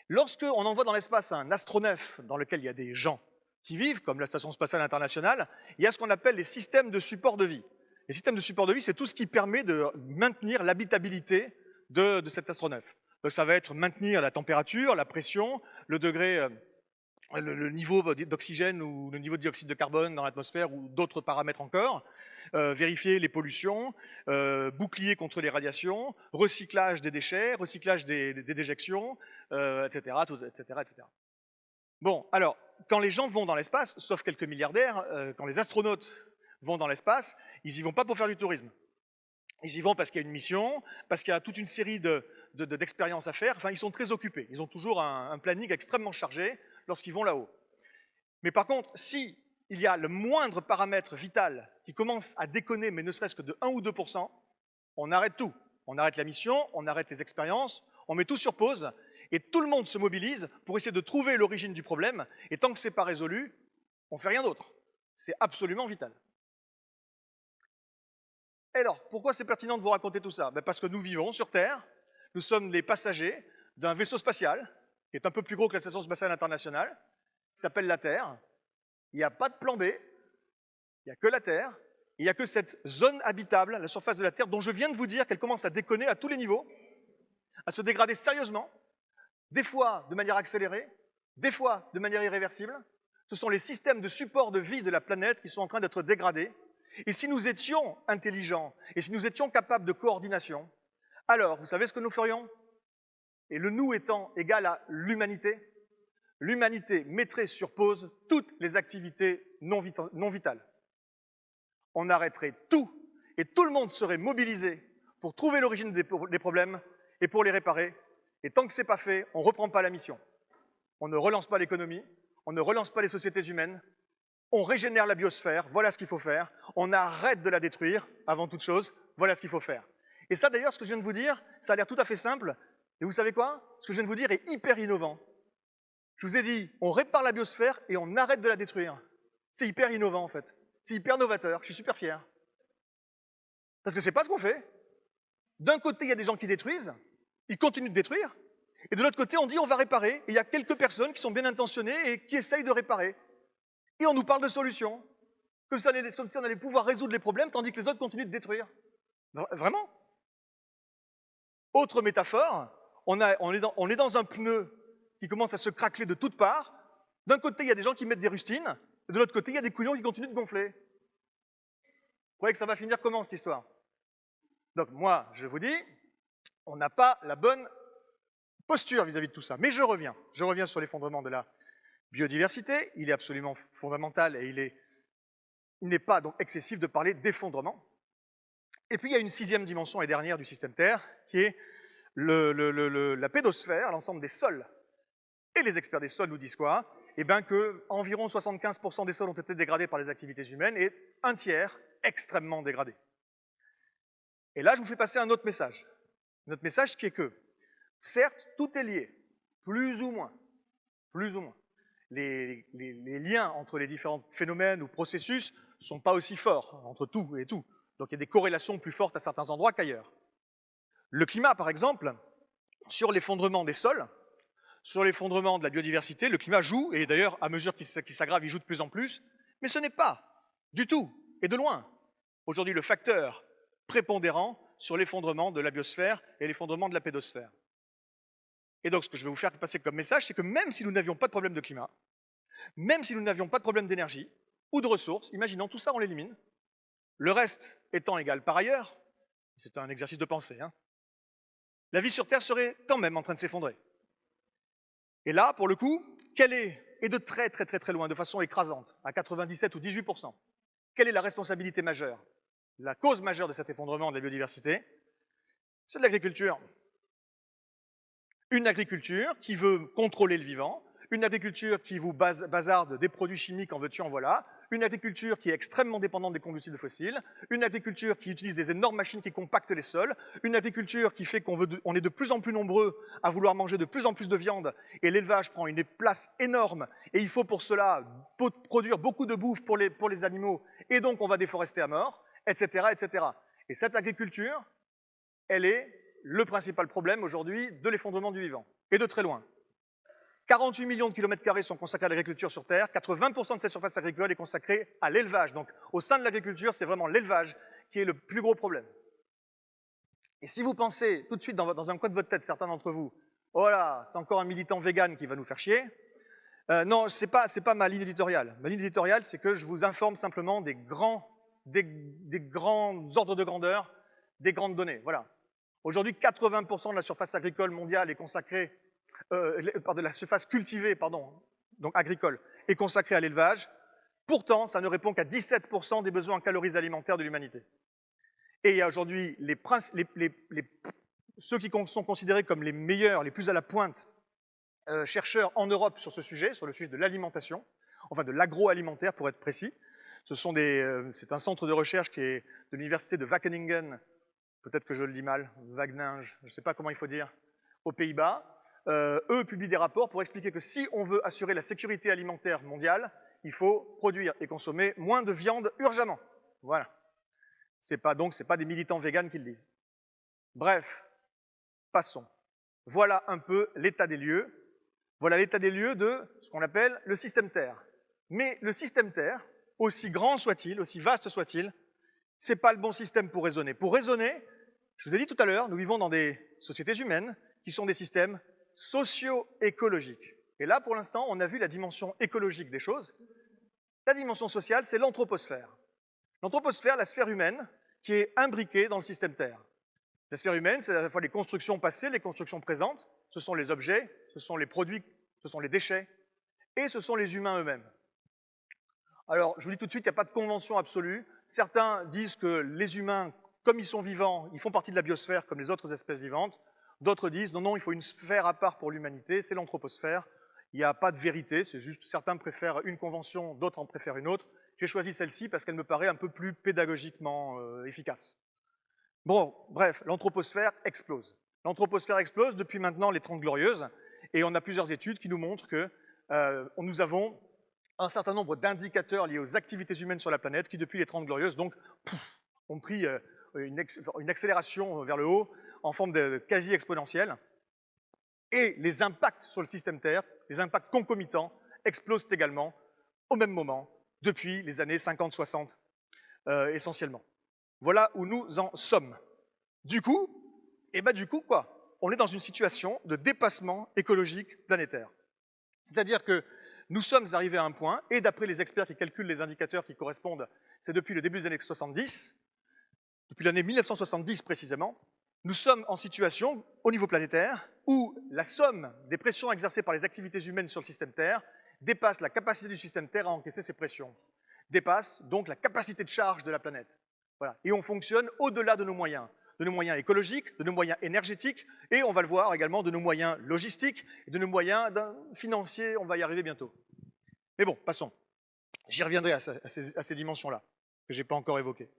Lorsqu'on envoie dans l'espace un astronef dans lequel il y a des gens qui vivent, comme la Station spatiale internationale, il y a ce qu'on appelle les systèmes de support de vie. Les systèmes de support de vie, c'est tout ce qui permet de maintenir l'habitabilité de cet astronef. Donc ça va être maintenir la température, la pression, le degré, le niveau d'oxygène ou le niveau de dioxyde de carbone dans l'atmosphère ou d'autres paramètres encore, vérifier les pollutions, bouclier contre les radiations, recyclage des déchets, recyclage des déjections, etc., etc. Bon, alors, quand les gens vont dans l'espace, sauf quelques milliardaires, quand les astronautes vont dans l'espace, ils n'y vont pas pour faire du tourisme. Ils y vont parce qu'il y a une mission, parce qu'il y a toute une série d'expériences à faire. Enfin, ils sont très occupés. Ils ont toujours un planning extrêmement chargé lorsqu'ils vont là-haut. Mais par contre, si il y a le moindre paramètre vital qui commence à déconner, mais ne serait-ce que de 1 ou 2%, on arrête tout. On arrête la mission, on arrête les expériences, on met tout sur pause, et tout le monde se mobilise pour essayer de trouver l'origine du problème, et tant que ce n'est pas résolu, on ne fait rien d'autre. C'est absolument vital. Et alors, pourquoi c'est pertinent de vous raconter tout ça? Parce que nous vivons sur Terre, nous sommes les passagers d'un vaisseau spatial, qui est un peu plus gros que la Station spatiale internationale, qui s'appelle la Terre. Il n'y a pas de plan B, il n'y a que la Terre, il n'y a que cette zone habitable, la surface de la Terre, dont je viens de vous dire qu'elle commence à déconner à tous les niveaux, à se dégrader sérieusement, des fois de manière accélérée, des fois de manière irréversible. Ce sont les systèmes de support de vie de la planète qui sont en train d'être dégradés. Et si nous étions intelligents, et si nous étions capables de coordination, alors, vous savez ce que nous ferions? Et le nous étant égal à l'humanité, l'humanité mettrait sur pause toutes les activités non vitales. On arrêterait tout, et tout le monde serait mobilisé pour trouver l'origine des problèmes et pour les réparer. Et tant que ce n'est pas fait, on ne reprend pas la mission. On ne relance pas l'économie, on ne relance pas les sociétés humaines, on régénère la biosphère, voilà ce qu'il faut faire. On arrête de la détruire, avant toute chose, voilà ce qu'il faut faire. Et ça d'ailleurs, ce que je viens de vous dire, ça a l'air tout à fait simple, et vous savez quoi? Ce que je viens de vous dire est hyper innovant. Je vous ai dit, on répare la biosphère et on arrête de la détruire. C'est hyper innovant en fait. C'est hyper novateur, je suis super fier. Parce que c'est pas ce qu'on fait. D'un côté, il y a des gens qui détruisent, ils continuent de détruire, et de l'autre côté, on dit on va réparer, et il y a quelques personnes qui sont bien intentionnées et qui essayent de réparer. Et on nous parle de solutions, comme si on allait pouvoir résoudre les problèmes, tandis que les autres continuent de détruire. Vraiment? Autre métaphore, on est dans un pneu qui commence à se craqueler de toutes parts. D'un côté, il y a des gens qui mettent des rustines, et de l'autre côté, il y a des couillons qui continuent de gonfler. Vous croyez que ça va finir comment, cette histoire? Donc moi, je vous dis, on n'a pas la bonne posture vis-à-vis de tout ça. Mais je reviens sur l'effondrement de la biodiversité. Il est absolument fondamental et il n'est pas donc excessif de parler d'effondrement. Et puis il y a une sixième dimension et dernière du système Terre, qui est la pédosphère, l'ensemble des sols. Et les experts des sols nous disent quoi? Eh bien que environ 75% des sols ont été dégradés par les activités humaines et un tiers extrêmement dégradés. Et là, je vous fais passer un autre message. Notre message qui est que, certes, tout est lié, plus ou moins. Les liens entre les différents phénomènes ou processus ne sont pas aussi forts entre tout et tout. Donc il y a des corrélations plus fortes à certains endroits qu'ailleurs. Le climat, par exemple, sur l'effondrement des sols, sur l'effondrement de la biodiversité, le climat joue, et d'ailleurs, à mesure qu'il s'aggrave, il joue de plus en plus, mais ce n'est pas du tout, et de loin, aujourd'hui le facteur prépondérant sur l'effondrement de la biosphère et l'effondrement de la pédosphère. Et donc, ce que je vais vous faire passer comme message, c'est que même si nous n'avions pas de problème de climat, même si nous n'avions pas de problème d'énergie ou de ressources, imaginons tout ça, on l'élimine, le reste étant égal par ailleurs, c'est un exercice de pensée, hein, la vie sur Terre serait quand même en train de s'effondrer. Et là, pour le coup, quelle est, et de très très très très loin, de façon écrasante, à 97 ou 18%, quelle est la responsabilité majeure? La cause majeure de cet effondrement de la biodiversité, c'est de l'agriculture. Une agriculture qui veut contrôler le vivant, une agriculture qui vous bazarde des produits chimiques en veux-tu en voilà, une agriculture qui est extrêmement dépendante des combustibles fossiles, une agriculture qui utilise des énormes machines qui compactent les sols, une agriculture qui fait qu'on est de plus en plus nombreux à vouloir manger de plus en plus de viande, et l'élevage prend une place énorme, et il faut pour cela produire beaucoup de bouffe pour les animaux, et donc on va déforester à mort, etc., etc. Et cette agriculture, elle est le principal problème aujourd'hui de l'effondrement du vivant, et de très loin. 48 millions de kilomètres carrés sont consacrés à l'agriculture sur Terre, 80% de cette surface agricole est consacrée à l'élevage. Donc au sein de l'agriculture, c'est vraiment l'élevage qui est le plus gros problème. Et si vous pensez tout de suite dans un coin de votre tête, certains d'entre vous, oh là, c'est encore un militant vegan qui va nous faire chier, non, c'est pas ma ligne éditoriale. Ma ligne éditoriale, c'est que je vous informe simplement des grands ordres de grandeur, des grandes données. Voilà. Aujourd'hui, 80% de la surface agricole mondiale est consacrée, de la surface cultivée, donc agricole, est consacrée à l'élevage. Pourtant, ça ne répond qu'à 17% des besoins en calories alimentaires de l'humanité. Et il y a aujourd'hui ceux qui sont considérés comme les meilleurs, les plus à la pointe, chercheurs en Europe sur ce sujet, sur le sujet de l'alimentation, enfin de l'agroalimentaire pour être précis. C'est un centre de recherche qui est de l'université de Wageningen, peut-être que je le dis mal, Wageningen, je ne sais pas comment il faut dire, aux Pays-Bas. Eux publient des rapports pour expliquer que si on veut assurer la sécurité alimentaire mondiale, il faut produire et consommer moins de viande urgemment. Voilà. C'est pas des militants véganes qui le disent. Bref, passons. Voilà un peu l'état des lieux. Voilà l'état des lieux de ce qu'on appelle le système Terre. Mais le système Terre, aussi grand soit-il, aussi vaste soit-il, ce n'est pas le bon système pour raisonner. Pour raisonner, je vous ai dit tout à l'heure, nous vivons dans des sociétés humaines qui sont des systèmes socio-écologiques. Et là, pour l'instant, on a vu la dimension écologique des choses. La dimension sociale, c'est l'anthroposphère. L'anthroposphère, la sphère humaine, qui est imbriquée dans le système Terre. La sphère humaine, c'est à la fois les constructions passées, les constructions présentes, ce sont les objets, ce sont les produits, ce sont les déchets, et ce sont les humains eux-mêmes. Alors, je vous dis tout de suite, il n'y a pas de convention absolue. Certains disent que les humains, comme ils sont vivants, ils font partie de la biosphère comme les autres espèces vivantes. D'autres disent, non, non, il faut une sphère à part pour l'humanité, c'est l'anthroposphère. Il n'y a pas de vérité, c'est juste certains préfèrent une convention, d'autres en préfèrent une autre. J'ai choisi celle-ci parce qu'elle me paraît un peu plus pédagogiquement efficace. Bon, bref, l'anthroposphère explose. L'anthroposphère explose depuis maintenant les 30 Glorieuses, et on a plusieurs études qui nous montrent que nous avons un certain nombre d'indicateurs liés aux activités humaines sur la planète qui, depuis les 30 Glorieuses, donc, ont pris une accélération vers le haut en forme de quasi exponentielle. Et les impacts sur le système Terre, les impacts concomitants, explosent également au même moment, depuis les années 50-60 essentiellement. Voilà où nous en sommes. Du coup, quoi? On est dans une situation de dépassement écologique planétaire. C'est-à-dire que nous sommes arrivés à un point, et d'après les experts qui calculent les indicateurs qui correspondent, c'est depuis le début des années 70, depuis l'année 1970 précisément, nous sommes en situation, au niveau planétaire, où la somme des pressions exercées par les activités humaines sur le système Terre dépasse la capacité du système Terre à encaisser ces pressions, dépasse donc la capacité de charge de la planète. Voilà. Et on fonctionne au-delà de nos moyens écologiques, de nos moyens énergétiques, et on va le voir également de nos moyens logistiques, et de nos moyens financiers, on va y arriver bientôt. Mais bon, passons. J'y reviendrai à ces dimensions-là, que je n'ai pas encore évoquées.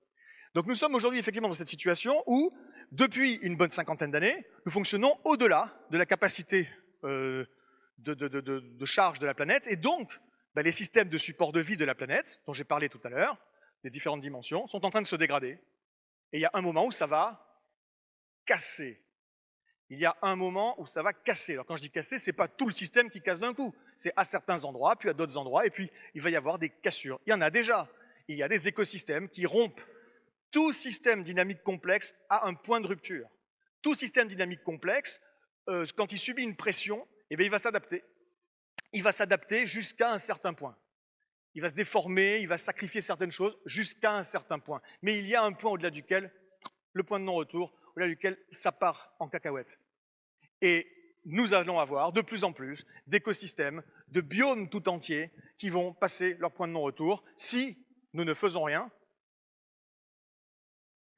Donc nous sommes aujourd'hui effectivement dans cette situation où, depuis une bonne cinquantaine d'années, nous fonctionnons au-delà de la capacité de charge de la planète, et donc les systèmes de support de vie de la planète, dont j'ai parlé tout à l'heure, les différentes dimensions, sont en train de se dégrader. Et il y a un moment où ça va casser. Il y a un moment où ça va casser. Alors quand je dis casser, ce n'est pas tout le système qui casse d'un coup. C'est à certains endroits, puis à d'autres endroits, et puis il va y avoir des cassures. Il y en a déjà. Il y a des écosystèmes qui rompent. Tout système dynamique complexe a un point de rupture. Tout système dynamique complexe, quand il subit une pression, eh bien, il va s'adapter. Il va s'adapter jusqu'à un certain point. Il va se déformer, il va sacrifier certaines choses jusqu'à un certain point. Mais il y a un point au-delà duquel, le point de non-retour, au-delà duquel ça part en cacahuète. Et nous allons avoir de plus en plus d'écosystèmes, de biomes tout entiers qui vont passer leur point de non-retour si nous ne faisons rien.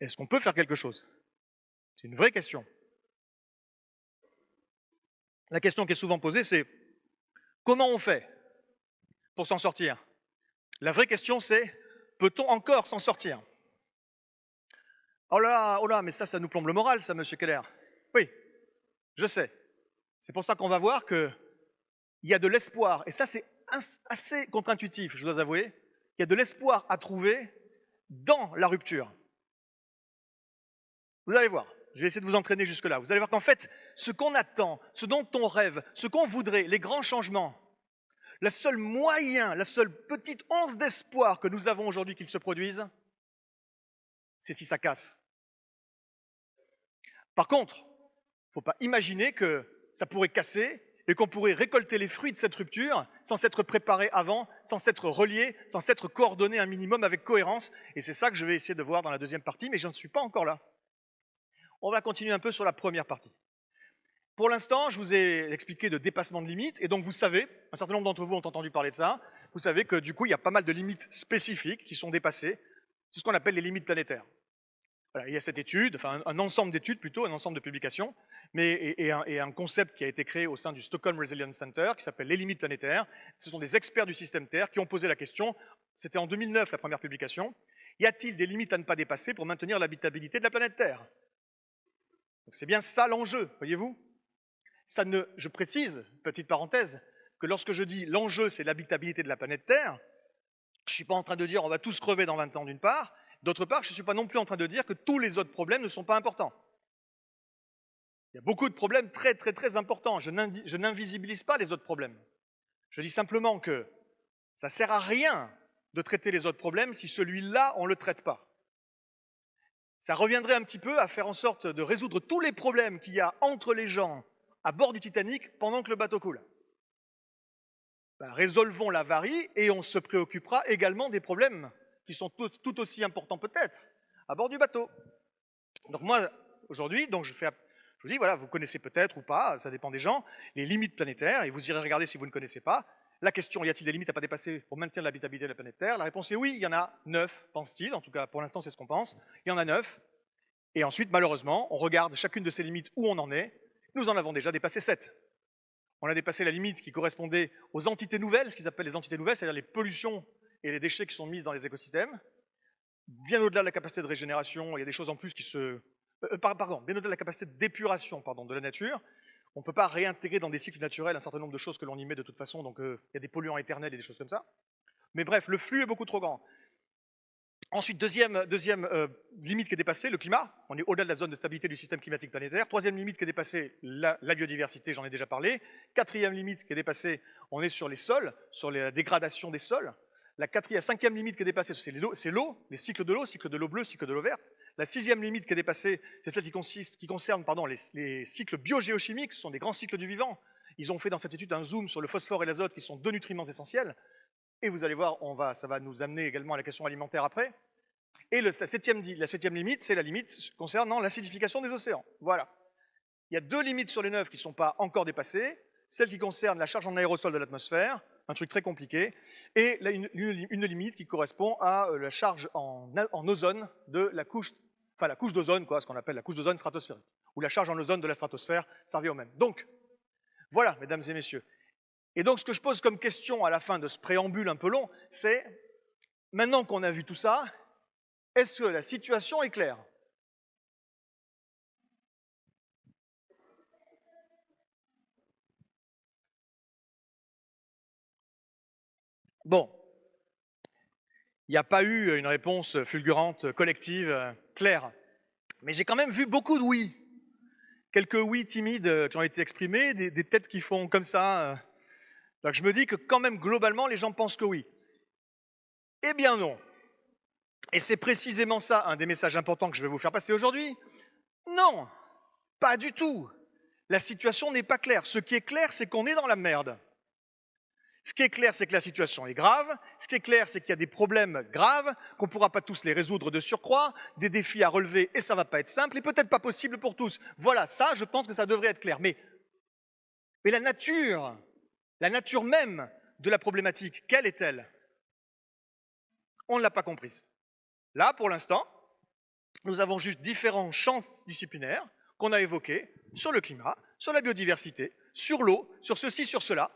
Est-ce qu'on peut faire quelque chose? C'est une vraie question. La question qui est souvent posée, c'est comment on fait pour s'en sortir? La vraie question, c'est peut-on encore s'en sortir? Oh là, mais ça nous plombe le moral, ça, monsieur Keller. Oui, je sais. C'est pour ça qu'on va voir qu'il y a de l'espoir, et ça, c'est assez contre-intuitif, je dois avouer. Il y a de l'espoir à trouver dans la rupture. Vous allez voir, je vais essayer de vous entraîner jusque-là. Vous allez voir qu'en fait, ce qu'on attend, ce dont on rêve, ce qu'on voudrait, les grands changements, le seul moyen, la seule petite once d'espoir que nous avons aujourd'hui qu'ils se produisent, c'est si ça casse. Par contre, il ne faut pas imaginer que ça pourrait casser et qu'on pourrait récolter les fruits de cette rupture sans s'être préparé avant, sans s'être relié, sans s'être coordonné un minimum avec cohérence. Et c'est ça que je vais essayer de voir dans la deuxième partie, mais je ne suis pas encore là. On va continuer un peu sur la première partie. Pour l'instant, je vous ai expliqué de dépassement de limites, et donc vous savez, un certain nombre d'entre vous ont entendu parler de ça, vous savez que du coup, il y a pas mal de limites spécifiques qui sont dépassées, c'est ce qu'on appelle les limites planétaires. Voilà, il y a cette étude, enfin un ensemble d'études plutôt, un ensemble de publications, et un concept qui a été créé au sein du Stockholm Resilience Center, qui s'appelle les limites planétaires. Ce sont des experts du système Terre qui ont posé la question, c'était en 2009 la première publication, y a-t-il des limites à ne pas dépasser pour maintenir l'habitabilité de la planète Terre? C'est bien ça l'enjeu, voyez-vous? Je précise, petite parenthèse, que lorsque je dis l'enjeu c'est l'habitabilité de la planète Terre, je ne suis pas en train de dire on va tous crever dans 20 ans d'une part, d'autre part je ne suis pas non plus en train de dire que tous les autres problèmes ne sont pas importants. Il y a beaucoup de problèmes très très très importants. Je n'invisibilise pas les autres problèmes. Je dis simplement que ça ne sert à rien de traiter les autres problèmes si celui-là, on ne le traite pas. Ça reviendrait un petit peu à faire en sorte de résoudre tous les problèmes qu'il y a entre les gens à bord du Titanic pendant que le bateau coule. Ben, résolvons l'avarie et on se préoccupera également des problèmes qui sont tout aussi importants peut-être à bord du bateau. Donc moi, aujourd'hui, je vous dis, voilà, vous connaissez peut-être ou pas, ça dépend des gens, les limites planétaires, et vous irez regarder si vous ne connaissez pas. La question, y a-t-il des limites à ne pas dépasser pour maintenir l'habitabilité de la planète Terre? La réponse est oui, il y en a 9, pense-t-il, en tout cas pour l'instant c'est ce qu'on pense, il y en a 9. Et ensuite, malheureusement, on regarde chacune de ces limites où on en est, nous en avons déjà dépassé 7. On a dépassé la limite qui correspondait aux entités nouvelles, ce qu'ils appellent les entités nouvelles, c'est-à-dire les pollutions et les déchets qui sont mis dans les écosystèmes. Bien au-delà de la capacité de régénération, il y a des choses en plus qui se... bien au-delà de la capacité d'épuration de la nature, on ne peut pas réintégrer dans des cycles naturels un certain nombre de choses que l'on y met de toute façon, donc il y a des polluants éternels et des choses comme ça. Mais bref, le flux est beaucoup trop grand. Ensuite, deuxième limite qui est dépassée, le climat. On est au-delà de la zone de stabilité du système climatique planétaire. Troisième limite qui est dépassée, la biodiversité, j'en ai déjà parlé. Quatrième limite qui est dépassée, on est sur les sols, sur la dégradation des sols. Cinquième limite qui est dépassée, c'est l'eau, les cycles de l'eau bleue, cycle de l'eau verte. La sixième limite qui est dépassée, c'est celle qui concerne les cycles biogéochimiques, ce sont des grands cycles du vivant. Ils ont fait dans cette étude un zoom sur le phosphore et l'azote, qui sont deux nutriments essentiels. Et vous allez voir, ça va nous amener également à la question alimentaire après. Et la septième limite, c'est la limite concernant l'acidification des océans. Voilà. Il y a deux limites sur les 9 qui ne sont pas encore dépassées. Celle qui concerne la charge en aérosol de l'atmosphère, un truc très compliqué, et une limite qui correspond à la charge en ozone de la couche d'ozone, ce qu'on appelle la couche d'ozone stratosphérique, ou la charge en ozone de la stratosphère, ça revient au même. Donc, voilà, mesdames et messieurs. Et donc, ce que je pose comme question à la fin de ce préambule un peu long, c'est, maintenant qu'on a vu tout ça, est-ce que la situation est claire? Bon, il n'y a pas eu une réponse fulgurante, collective, claire. Mais j'ai quand même vu beaucoup de oui. Quelques oui timides qui ont été exprimés, des têtes qui font comme ça. Donc je me dis que quand même, globalement, les gens pensent que oui. Eh bien non. Et c'est précisément ça, un des messages importants que je vais vous faire passer aujourd'hui. Non, pas du tout. La situation n'est pas claire. Ce qui est clair, c'est qu'on est dans la merde. Ce qui est clair, c'est que la situation est grave. Ce qui est clair, c'est qu'il y a des problèmes graves, qu'on ne pourra pas tous les résoudre de surcroît, des défis à relever, et ça ne va pas être simple, et peut-être pas possible pour tous. Voilà, ça, je pense que ça devrait être clair. Mais la nature même de la problématique, quelle est-elle? On ne l'a pas comprise. Là, pour l'instant, nous avons juste différents champs disciplinaires qu'on a évoqués sur le climat, sur la biodiversité, sur l'eau, sur ceci, sur cela.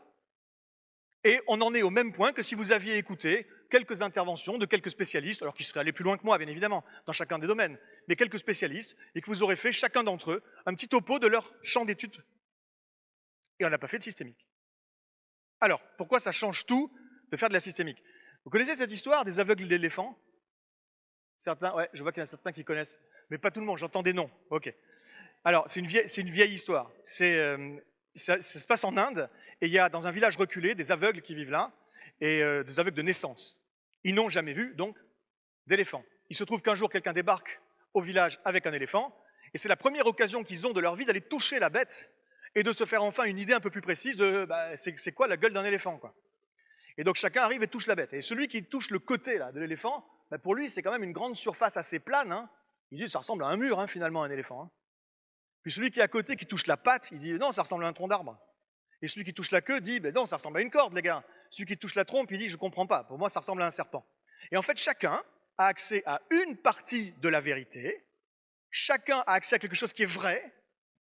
Et on en est au même point que si vous aviez écouté quelques interventions de quelques spécialistes, alors qui seraient allés plus loin que moi, bien évidemment, dans chacun des domaines, mais quelques spécialistes, et que vous aurez fait, chacun d'entre eux, un petit topo de leur champ d'études. Et on n'a pas fait de systémique. Alors, pourquoi ça change tout de faire de la systémique? Vous connaissez cette histoire des aveugles d'éléphants? Certains, ouais, je vois qu'il y en a certains qui connaissent, mais pas tout le monde, j'entends des noms. Ok. Alors, c'est une vieille histoire. Ça se passe en Inde, et il y a dans un village reculé des aveugles qui vivent là, et des aveugles de naissance. Ils n'ont jamais vu, donc, d'éléphant. Il se trouve qu'un jour, quelqu'un débarque au village avec un éléphant, et c'est la première occasion qu'ils ont de leur vie d'aller toucher la bête, et de se faire enfin une idée un peu plus précise de c'est quoi la gueule d'un éléphant, quoi. Et donc chacun arrive et touche la bête. Et celui qui touche le côté là, de l'éléphant, pour lui, c'est quand même une grande surface assez plane. Hein. Il dit, ça ressemble à un mur, hein, finalement, un éléphant. Hein. Puis celui qui est à côté, qui touche la patte, il dit, non, ça ressemble à un tronc d'arbre. Et celui qui touche la queue dit, non, ça ressemble à une corde, les gars. Celui qui touche la trompe, il dit, je comprends pas, pour moi, ça ressemble à un serpent. Et en fait, chacun a accès à une partie de la vérité, chacun a accès à quelque chose qui est vrai,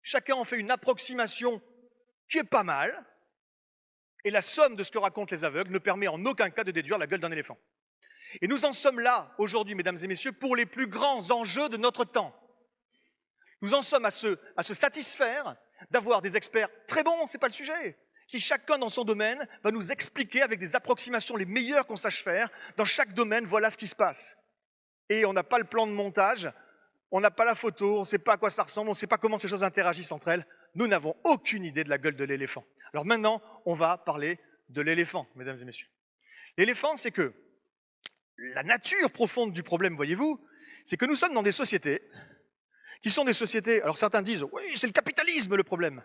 chacun en fait une approximation qui est pas mal, et la somme de ce que racontent les aveugles ne permet en aucun cas de déduire la gueule d'un éléphant. Et nous en sommes là, aujourd'hui, mesdames et messieurs, pour les plus grands enjeux de notre temps. Nous en sommes à se satisfaire d'avoir des experts très bons, c'est pas le sujet, qui chacun dans son domaine va nous expliquer avec des approximations les meilleures qu'on sache faire. Dans chaque domaine, voilà ce qui se passe. Et on n'a pas le plan de montage On n'a pas la photo, on ne sait pas à quoi ça ressemble, on ne sait pas comment ces choses interagissent entre elles. Nous n'avons aucune idée de la gueule de l'éléphant. Alors maintenant, on va parler de l'éléphant, mesdames et messieurs. L'éléphant, c'est que la nature profonde du problème, voyez-vous, c'est que nous sommes dans des sociétés qui sont des sociétés, alors certains disent, oui, c'est le capitalisme le problème.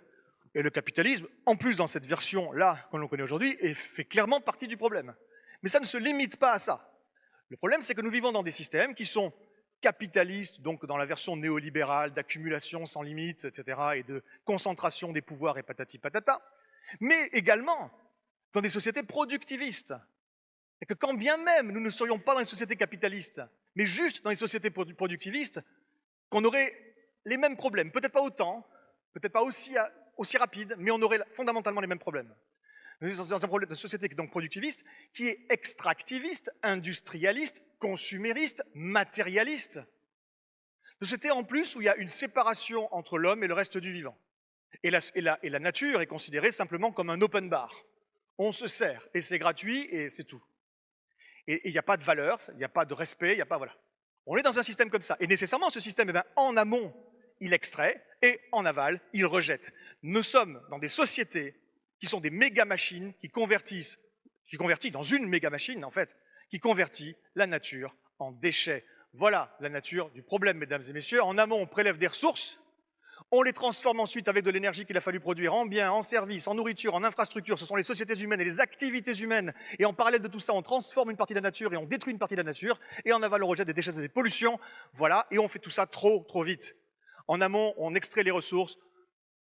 Et le capitalisme, en plus dans cette version-là que l'on connaît aujourd'hui, fait clairement partie du problème. Mais ça ne se limite pas à ça. Le problème, c'est que nous vivons dans des systèmes qui sont capitalistes, donc dans la version néolibérale, d'accumulation sans limite, etc., et de concentration des pouvoirs et patati patata, mais également dans des sociétés productivistes. Et que quand bien même nous ne serions pas dans les sociétés capitalistes, mais juste dans les sociétés productivistes, qu'on aurait les mêmes problèmes, peut-être pas autant, peut-être pas aussi rapide, mais on aurait fondamentalement les mêmes problèmes. Nous sommes dans une société donc productiviste, qui est extractiviste, industrialiste, consumériste, matérialiste. Une société en plus où il y a une séparation entre l'homme et le reste du vivant. Et la nature est considérée simplement comme un open bar. On se sert, et c'est gratuit, et c'est tout. Et il n'y a pas de valeur, il n'y a pas de respect, il n'y a pas... Voilà. On est dans un système comme ça. Et nécessairement, ce système, en amont, il extrait, et en aval, il rejette. Nous sommes dans des sociétés qui sont des méga-machines qui convertissent dans une méga-machine, en fait, qui convertit la nature en déchets. Voilà la nature du problème, mesdames et messieurs. En amont, on prélève des ressources, on les transforme ensuite avec de l'énergie qu'il a fallu produire en biens, en services, en nourriture, en infrastructures. Ce sont les sociétés humaines et les activités humaines. Et en parallèle de tout ça, on transforme une partie de la nature et on détruit une partie de la nature. Et en aval, on rejette des déchets et des pollutions. Voilà, et on fait tout ça trop vite. En amont, on extrait les ressources.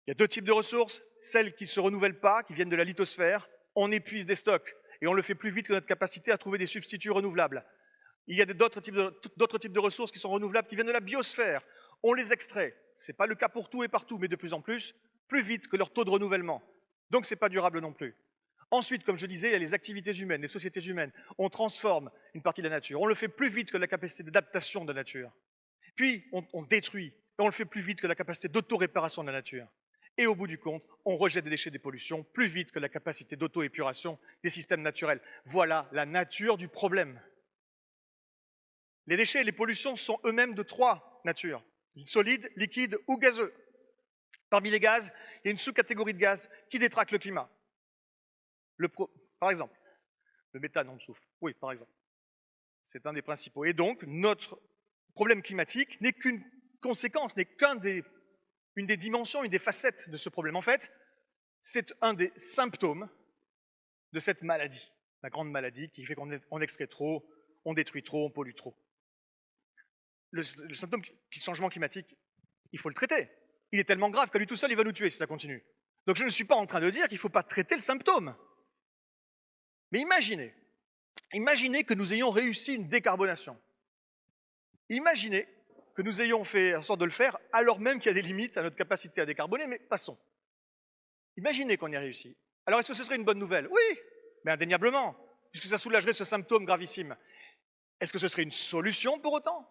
Il y a deux types de ressources. Celles qui ne se renouvellent pas, qui viennent de la lithosphère. On épuise des stocks et on le fait plus vite que notre capacité à trouver des substituts renouvelables. Il y a d'autres types de ressources qui sont renouvelables, qui viennent de la biosphère. On les extrait. Ce n'est pas le cas pour tout et partout, mais de plus en plus vite que leur taux de renouvellement. Donc ce n'est pas durable non plus. Ensuite, comme je disais, il y a les activités humaines, les sociétés humaines. On transforme une partie de la nature. On le fait plus vite que la capacité d'adaptation de la nature. Puis on détruit, et on le fait plus vite que la capacité d'auto-réparation de la nature. Et au bout du compte, on rejette des déchets, des pollutions, plus vite que la capacité d'auto-épuration des systèmes naturels. Voilà la nature du problème. Les déchets et les pollutions sont eux-mêmes de trois natures. Solide, liquide ou gazeux. Parmi les gaz, il y a une sous-catégorie de gaz qui détraque le climat. Par exemple, le méthane, on le souffle. Oui, par exemple. C'est un des principaux. Et donc, notre problème climatique n'est qu'une conséquence, n'est une des dimensions, une des facettes de ce problème. En fait, c'est un des symptômes de cette maladie, la grande maladie qui fait qu'on extrait trop, on détruit trop, on pollue trop. Le symptôme du changement climatique, il faut le traiter. Il est tellement grave qu'à lui tout seul, il va nous tuer si ça continue. Donc je ne suis pas en train de dire qu'il ne faut pas traiter le symptôme. Mais imaginez que nous ayons réussi une décarbonation. Imaginez que nous ayons fait en sorte de le faire alors même qu'il y a des limites à notre capacité à décarboner, mais passons. Imaginez qu'on y ait réussi. Alors est-ce que ce serait une bonne nouvelle? Oui, mais indéniablement, puisque ça soulagerait ce symptôme gravissime. Est-ce que ce serait une solution pour autant?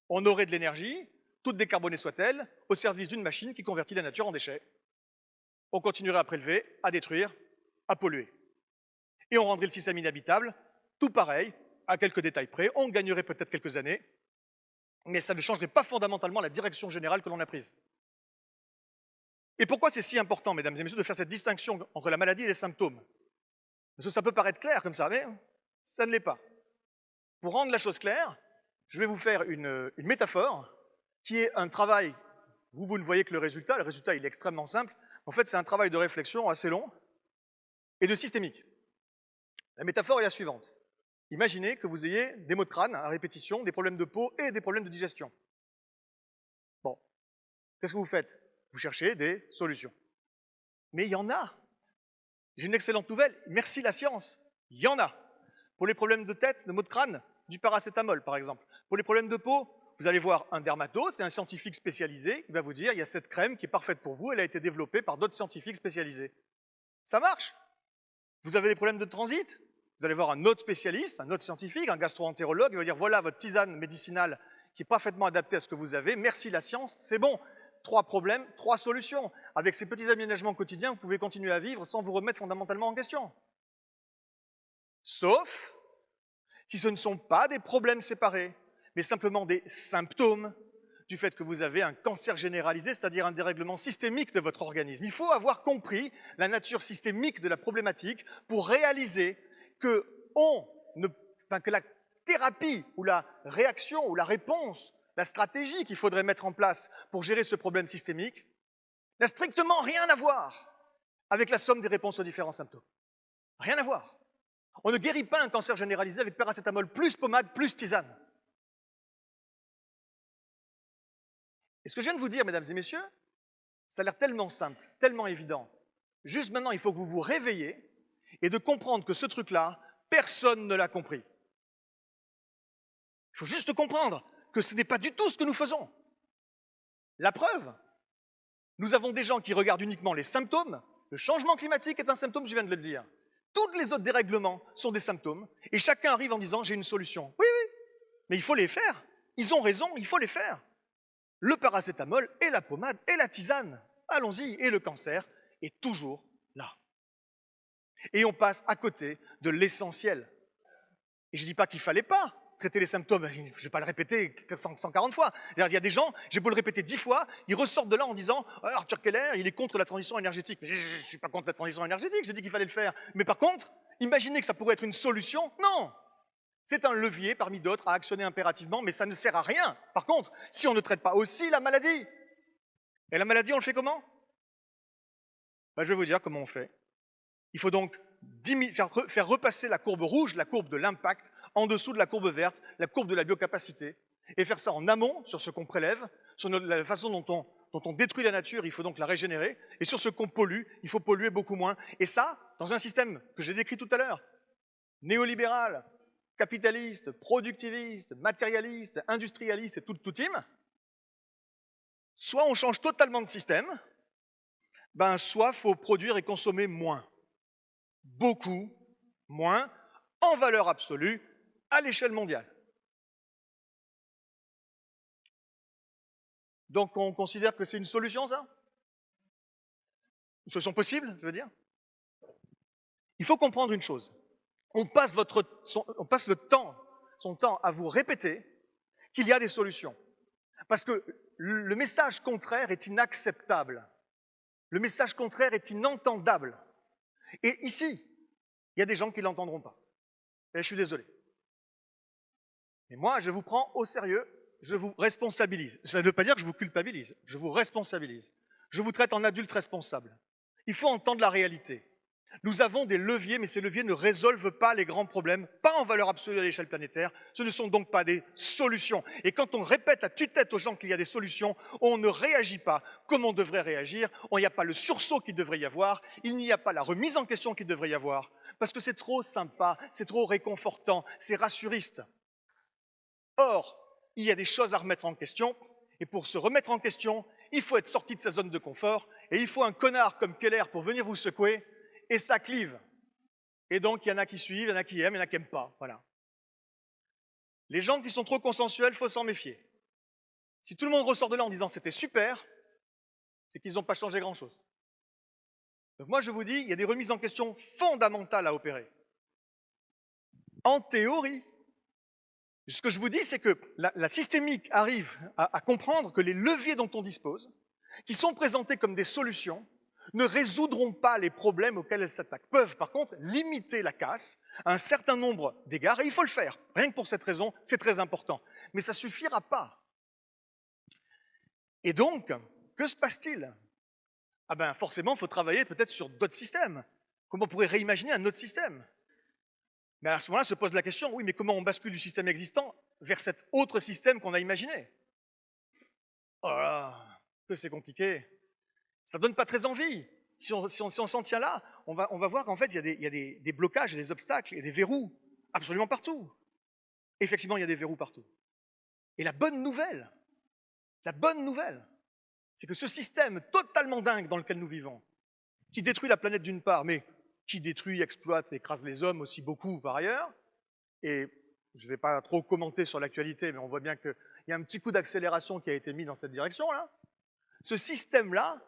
On aurait de l'énergie, toute décarbonée soit-elle, au service d'une machine qui convertit la nature en déchets. On continuerait à prélever, à détruire, à polluer. Et on rendrait le système inhabitable, tout pareil, à quelques détails près, on gagnerait peut-être quelques années, mais ça ne changerait pas fondamentalement la direction générale que l'on a prise. Et pourquoi c'est si important, mesdames et messieurs, de faire cette distinction entre la maladie et les symptômes? Parce que ça peut paraître clair comme ça, mais ça ne l'est pas. Pour rendre la chose claire, je vais vous faire une métaphore qui est un travail, vous ne voyez que le résultat il est extrêmement simple. En fait, c'est un travail de réflexion assez long et de systémique. La métaphore est la suivante. Imaginez que vous ayez des maux de crâne à répétition, des problèmes de peau et des problèmes de digestion. Bon, qu'est-ce que vous faites? Vous cherchez des solutions. Mais il y en a. J'ai une excellente nouvelle, merci la science, il y en a. Pour les problèmes de tête, de maux de crâne, du paracétamol par exemple. Pour les problèmes de peau, vous allez voir un dermatologue, c'est un scientifique spécialisé, il va vous dire il y a cette crème qui est parfaite pour vous, elle a été développée par d'autres scientifiques spécialisés. Ça marche. Vous avez des problèmes de transit, vous allez voir un autre spécialiste, un autre scientifique, un gastro-entérologue, il va dire voilà votre tisane médicinale qui est parfaitement adaptée à ce que vous avez, merci la science, c'est bon. 3 problèmes, 3 solutions. Avec ces petits aménagements quotidiens, vous pouvez continuer à vivre sans vous remettre fondamentalement en question. Sauf si ce ne sont pas des problèmes séparés, mais simplement des symptômes du fait que vous avez un cancer généralisé, c'est-à-dire un dérèglement systémique de votre organisme. Il faut avoir compris la nature systémique de la problématique pour réaliser que, que la thérapie ou la réaction ou la réponse, la stratégie qu'il faudrait mettre en place pour gérer ce problème systémique n'a strictement rien à voir avec la somme des réponses aux différents symptômes. Rien à voir. On ne guérit pas un cancer généralisé avec paracétamol plus pommade plus tisane. Et ce que je viens de vous dire, mesdames et messieurs, ça a l'air tellement simple, tellement évident. Juste maintenant, il faut que vous vous réveilliez et de comprendre que ce truc-là, personne ne l'a compris. Il faut juste comprendre que ce n'est pas du tout ce que nous faisons. La preuve, nous avons des gens qui regardent uniquement les symptômes. Le changement climatique est un symptôme, je viens de le dire. Tous les autres dérèglements sont des symptômes. Et chacun arrive en disant « j'ai une solution ». Oui, oui, mais il faut les faire. Ils ont raison, il faut les faire. Le paracétamol et la pommade et la tisane. Allons-y. Et le cancer est toujours là. Et on passe à côté de l'essentiel. Et je ne dis pas qu'il ne fallait pas traiter les symptômes, je ne vais pas le répéter 140 fois. Il y a des gens, j'ai beau le répéter 10 fois, ils ressortent de là en disant ah, « Arthur Keller, il est contre la transition énergétique ». Mais je ne suis pas contre la transition énergétique, je dis qu'il fallait le faire. Mais par contre, imaginez que ça pourrait être une solution. Non. C'est un levier parmi d'autres à actionner impérativement, mais ça ne sert à rien. Par contre, si on ne traite pas aussi la maladie, et la maladie, on le fait comment? Je vais vous dire comment on fait. Il faut donc faire repasser la courbe rouge, la courbe de l'impact, en dessous de la courbe verte, la courbe de la biocapacité, et faire ça en amont, sur ce qu'on prélève, sur la façon dont on détruit la nature, il faut donc la régénérer, et sur ce qu'on pollue, il faut polluer beaucoup moins. Et ça, dans un système que j'ai décrit tout à l'heure, néolibéral, capitaliste, productiviste, matérialiste, industrialiste et tout team, soit on change totalement de système, soit il faut produire et consommer moins. Beaucoup moins, en valeur absolue, à l'échelle mondiale. Donc on considère que c'est une solution, ça? Une solution possible, je veux dire? Il faut comprendre une chose. On passe son temps à vous répéter qu'il y a des solutions. Parce que le message contraire est inacceptable. Le message contraire est inentendable. Et ici, il y a des gens qui ne l'entendront pas. Et je suis désolé. Mais moi, je vous prends au sérieux, je vous responsabilise. Ça ne veut pas dire que je vous culpabilise, je vous responsabilise. Je vous traite en adulte responsable. Il faut entendre la réalité. Nous avons des leviers, mais ces leviers ne résolvent pas les grands problèmes, pas en valeur absolue à l'échelle planétaire. Ce ne sont donc pas des solutions. Et quand on répète à tue-tête aux gens qu'il y a des solutions, on ne réagit pas comme on devrait réagir, il n'y a pas le sursaut qu'il devrait y avoir, il n'y a pas la remise en question qu'il devrait y avoir, parce que c'est trop sympa, c'est trop réconfortant, c'est rassuriste. Or, il y a des choses à remettre en question, et pour se remettre en question, il faut être sorti de sa zone de confort, et il faut un connard comme Keller pour venir vous secouer, et ça clive. Et donc, il y en a qui suivent, il y en a qui aiment, il y en a qui n'aiment pas. Voilà. Les gens qui sont trop consensuels, il faut s'en méfier. Si tout le monde ressort de là en disant c'était super, c'est qu'ils n'ont pas changé grand-chose. Donc moi, je vous dis, il y a des remises en question fondamentales à opérer. En théorie, ce que je vous dis, c'est que la systémique arrive à comprendre que les leviers dont on dispose, qui sont présentés comme des solutions, ne résoudront pas les problèmes auxquels elles s'attaquent. Peuvent par contre limiter la casse à un certain nombre d'égards, et il faut le faire. Rien que pour cette raison, c'est très important. Mais ça ne suffira pas. Et donc, que se passe-t-il? Forcément, il faut travailler peut-être sur d'autres systèmes. Comment on pourrait réimaginer un autre système? Mais à ce moment-là se pose la question, oui, mais comment on bascule du système existant vers cet autre système qu'on a imaginé? Oh là là, que c'est compliqué. Ça ne donne pas très envie. Si on s'en tient là, on va voir qu'en fait, il y a des blocages, des obstacles, il y a des verrous absolument partout. Effectivement, il y a des verrous partout. Et la bonne nouvelle, c'est que ce système totalement dingue dans lequel nous vivons, qui détruit la planète d'une part, mais qui détruit, exploite, écrase les hommes aussi beaucoup par ailleurs, et je ne vais pas trop commenter sur l'actualité, mais on voit bien qu'il y a un petit coup d'accélération qui a été mis dans cette direction-là. Ce système-là,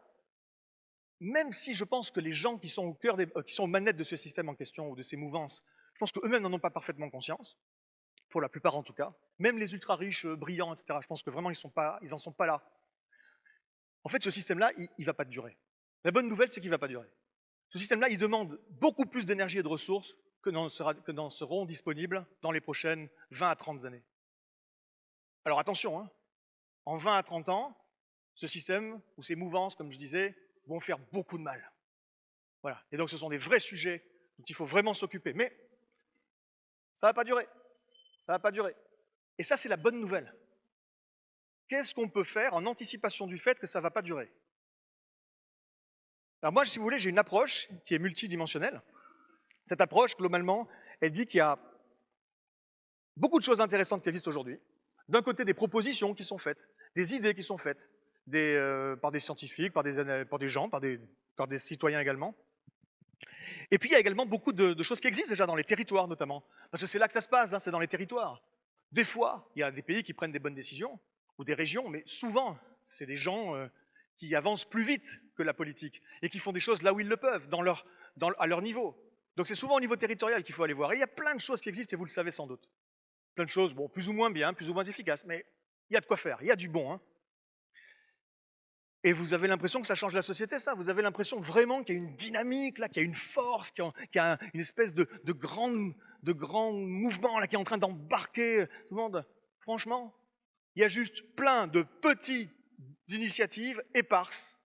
même si je pense que les gens qui sont qui sont aux manettes de ce système en question ou de ces mouvances, je pense qu'eux-mêmes n'en ont pas parfaitement conscience, pour la plupart en tout cas. Même les ultra riches, brillants, etc. Je pense que vraiment, ils en sont pas là. En fait, ce système-là, il ne va pas durer. La bonne nouvelle, c'est qu'il ne va pas durer. Ce système-là, il demande beaucoup plus d'énergie et de ressources que n'en seront disponibles dans les prochaines 20 à 30 années. Alors attention, hein, en 20 à 30 ans, ce système, ou ces mouvances, comme je disais, vont faire beaucoup de mal. Voilà. Et donc ce sont des vrais sujets dont il faut vraiment s'occuper. Mais ça ne va pas durer. Ça ne va pas durer. Et ça, c'est la bonne nouvelle. Qu'est-ce qu'on peut faire en anticipation du fait que ça ne va pas durer? Alors moi, si vous voulez, j'ai une approche qui est multidimensionnelle. Cette approche, globalement, elle dit qu'il y a beaucoup de choses intéressantes qui existent aujourd'hui. D'un côté, des propositions qui sont faites, des idées qui sont faites par des scientifiques, par des gens, par des citoyens également. Et puis, il y a également beaucoup de choses qui existent déjà dans les territoires, notamment. Parce que c'est là que ça se passe, hein, c'est dans les territoires. Des fois, il y a des pays qui prennent des bonnes décisions, ou des régions, mais souvent, c'est des gens qui avancent plus vite que la politique et qui font des choses là où ils le peuvent, à leur niveau. Donc c'est souvent au niveau territorial qu'il faut aller voir. Et il y a plein de choses qui existent, et vous le savez sans doute. Plein de choses, bon, plus ou moins bien, plus ou moins efficaces, mais il y a de quoi faire, il y a du bon. Hein. Et vous avez l'impression que ça change la société, ça. Vous avez l'impression vraiment qu'il y a une dynamique, là, qu'il y a une force, qu'il y a une espèce de grand mouvement là, qui est en train d'embarquer tout le monde. Franchement, il y a juste plein de petites initiatives éparses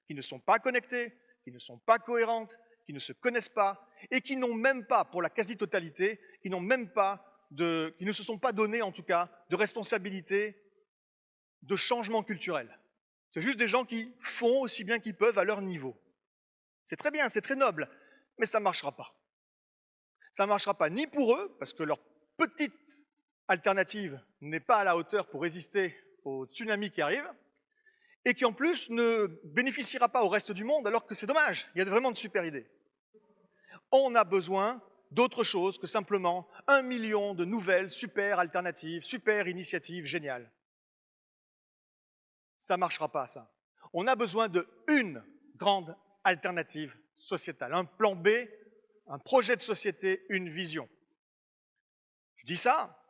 qui ne sont pas connectées, qui ne sont pas cohérentes, qui ne se connaissent pas et qui n'ont même pas, pour la quasi-totalité, qui ne se sont pas donné en tout cas de responsabilité de changement culturel. C'est juste des gens qui font aussi bien qu'ils peuvent à leur niveau. C'est très bien, c'est très noble, mais ça ne marchera pas. Ça ne marchera pas ni pour eux, parce que leur petite alternative n'est pas à la hauteur pour résister au tsunami qui arrive, et qui en plus ne bénéficiera pas au reste du monde, alors que c'est dommage, il y a vraiment de super idées. On a besoin d'autre chose que simplement 1 million de nouvelles super alternatives, super initiatives géniales. Ça ne marchera pas, ça. On a besoin d'une grande alternative sociétale, un plan B, un projet de société, une vision. Je dis ça,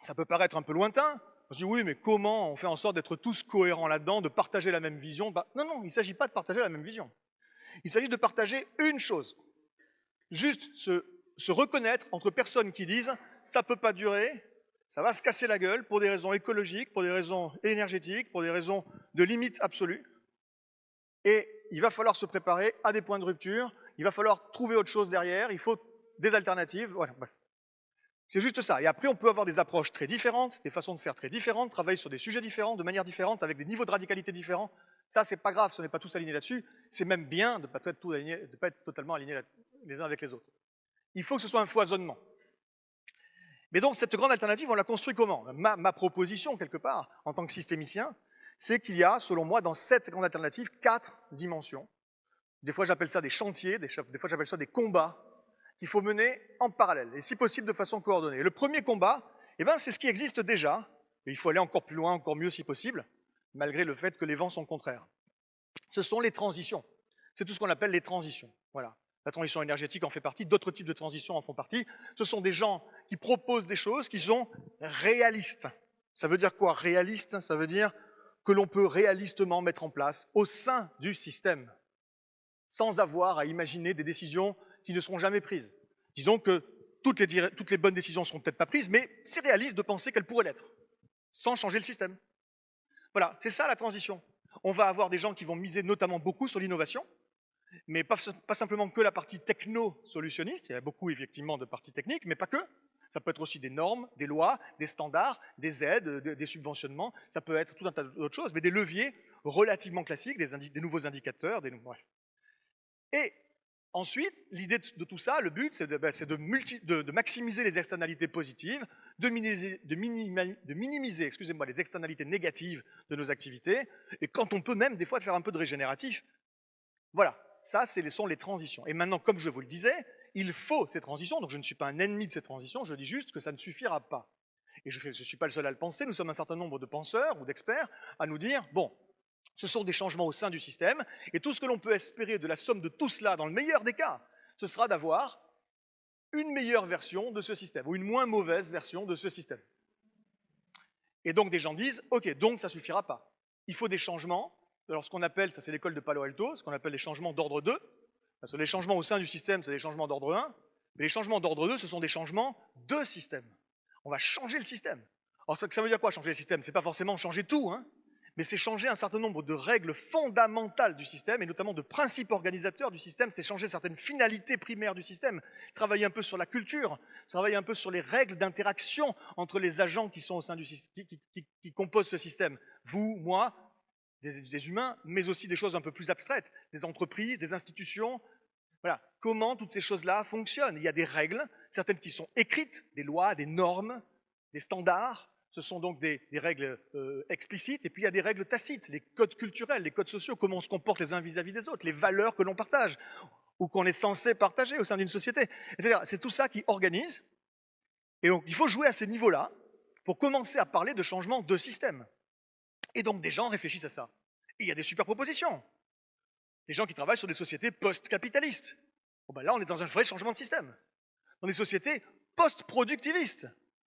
ça peut paraître un peu lointain. On se dit oui, mais comment on fait en sorte d'être tous cohérents là-dedans, de partager la même vision? Non, il ne s'agit pas de partager la même vision. Il s'agit de partager une chose. Juste se reconnaître entre personnes qui disent ça ne peut pas durer, ça va se casser la gueule pour des raisons écologiques, pour des raisons énergétiques, pour des raisons de limite absolue. Et il va falloir se préparer à des points de rupture, il va falloir trouver autre chose derrière, il faut des alternatives. Voilà, bref. C'est juste ça. Et après, on peut avoir des approches très différentes, des façons de faire très différentes, travailler sur des sujets différents, de manière différente, avec des niveaux de radicalité différents. Ça, c'est pas grave, si on n'est pas tous alignés là-dessus. C'est même bien de ne pas être totalement alignés les uns avec les autres. Il faut que ce soit un foisonnement. Mais donc, cette grande alternative, on la construit comment? Ma proposition, quelque part, en tant que systémicien, c'est qu'il y a, selon moi, dans cette grande alternative, 4 dimensions. Des fois, j'appelle ça des chantiers, des fois, j'appelle ça des combats qu'il faut mener en parallèle, et si possible de façon coordonnée. Le premier combat, c'est ce qui existe déjà, et il faut aller encore plus loin, encore mieux si possible, malgré le fait que les vents sont contraires. Ce sont les transitions. C'est tout ce qu'on appelle les transitions. Voilà. La transition énergétique en fait partie, d'autres types de transitions en font partie. Ce sont des gens qui proposent des choses qui sont réalistes. Ça veut dire quoi, réaliste? Ça veut dire que l'on peut réalistement mettre en place au sein du système, sans avoir à imaginer des décisions qui ne seront jamais prises. Disons que toutes les bonnes décisions ne seront peut-être pas prises, mais c'est réaliste de penser qu'elles pourraient l'être, sans changer le système. Voilà, c'est ça la transition. On va avoir des gens qui vont miser notamment beaucoup sur l'innovation, mais pas simplement que la partie techno-solutionniste, il y a beaucoup effectivement de parties techniques, mais pas que. Ça peut être aussi des normes, des lois, des standards, des aides, des subventionnements, ça peut être tout un tas d'autres choses, mais des leviers relativement classiques, des nouveaux indicateurs, bref. Et ensuite, l'idée de tout ça, le but, c'est de maximiser les externalités positives, de minimiser les externalités négatives de nos activités, et quand on peut même, des fois, de faire un peu de régénératif. Voilà, ça, sont les transitions. Et maintenant, comme je vous le disais, il faut ces transitions, donc je ne suis pas un ennemi de ces transitions, je dis juste que ça ne suffira pas. Et je ne suis pas le seul à le penser, nous sommes un certain nombre de penseurs ou d'experts à nous dire, bon, ce sont des changements au sein du système, et tout ce que l'on peut espérer de la somme de tout cela, dans le meilleur des cas, ce sera d'avoir une meilleure version de ce système ou une moins mauvaise version de ce système. Et donc des gens disent, ok, donc ça ne suffira pas. Il faut des changements. Alors ce qu'on appelle, ça c'est l'école de Palo Alto, ce qu'on appelle les changements d'ordre 2. Parce que les changements au sein du système, c'est des changements d'ordre 1. Mais les changements d'ordre 2, ce sont des changements de système. On va changer le système. Alors ça veut dire quoi changer le système? C'est pas forcément changer tout, hein, mais c'est changer un certain nombre de règles fondamentales du système, et notamment de principes organisateurs du système, c'est changer certaines finalités primaires du système, travailler un peu sur la culture, travailler un peu sur les règles d'interaction entre les agents qui sont au sein du système, qui composent ce système. Vous, moi, des humains, mais aussi des choses un peu plus abstraites, des entreprises, des institutions. Voilà, comment toutes ces choses-là fonctionnent. Il y a des règles, certaines qui sont écrites, des lois, des normes, des standards. Ce sont donc des règles explicites, et puis il y a des règles tacites, les codes culturels, les codes sociaux, comment on se comporte les uns vis-à-vis des autres, les valeurs que l'on partage, ou qu'on est censé partager au sein d'une société. C'est tout ça qui organise. Et donc, il faut jouer à ces niveaux-là pour commencer à parler de changement de système. Et donc, des gens réfléchissent à ça. Et il y a des super propositions. Des gens qui travaillent sur des sociétés post-capitalistes. Bon ben là, on est dans un vrai changement de système. Dans des sociétés post-productivistes,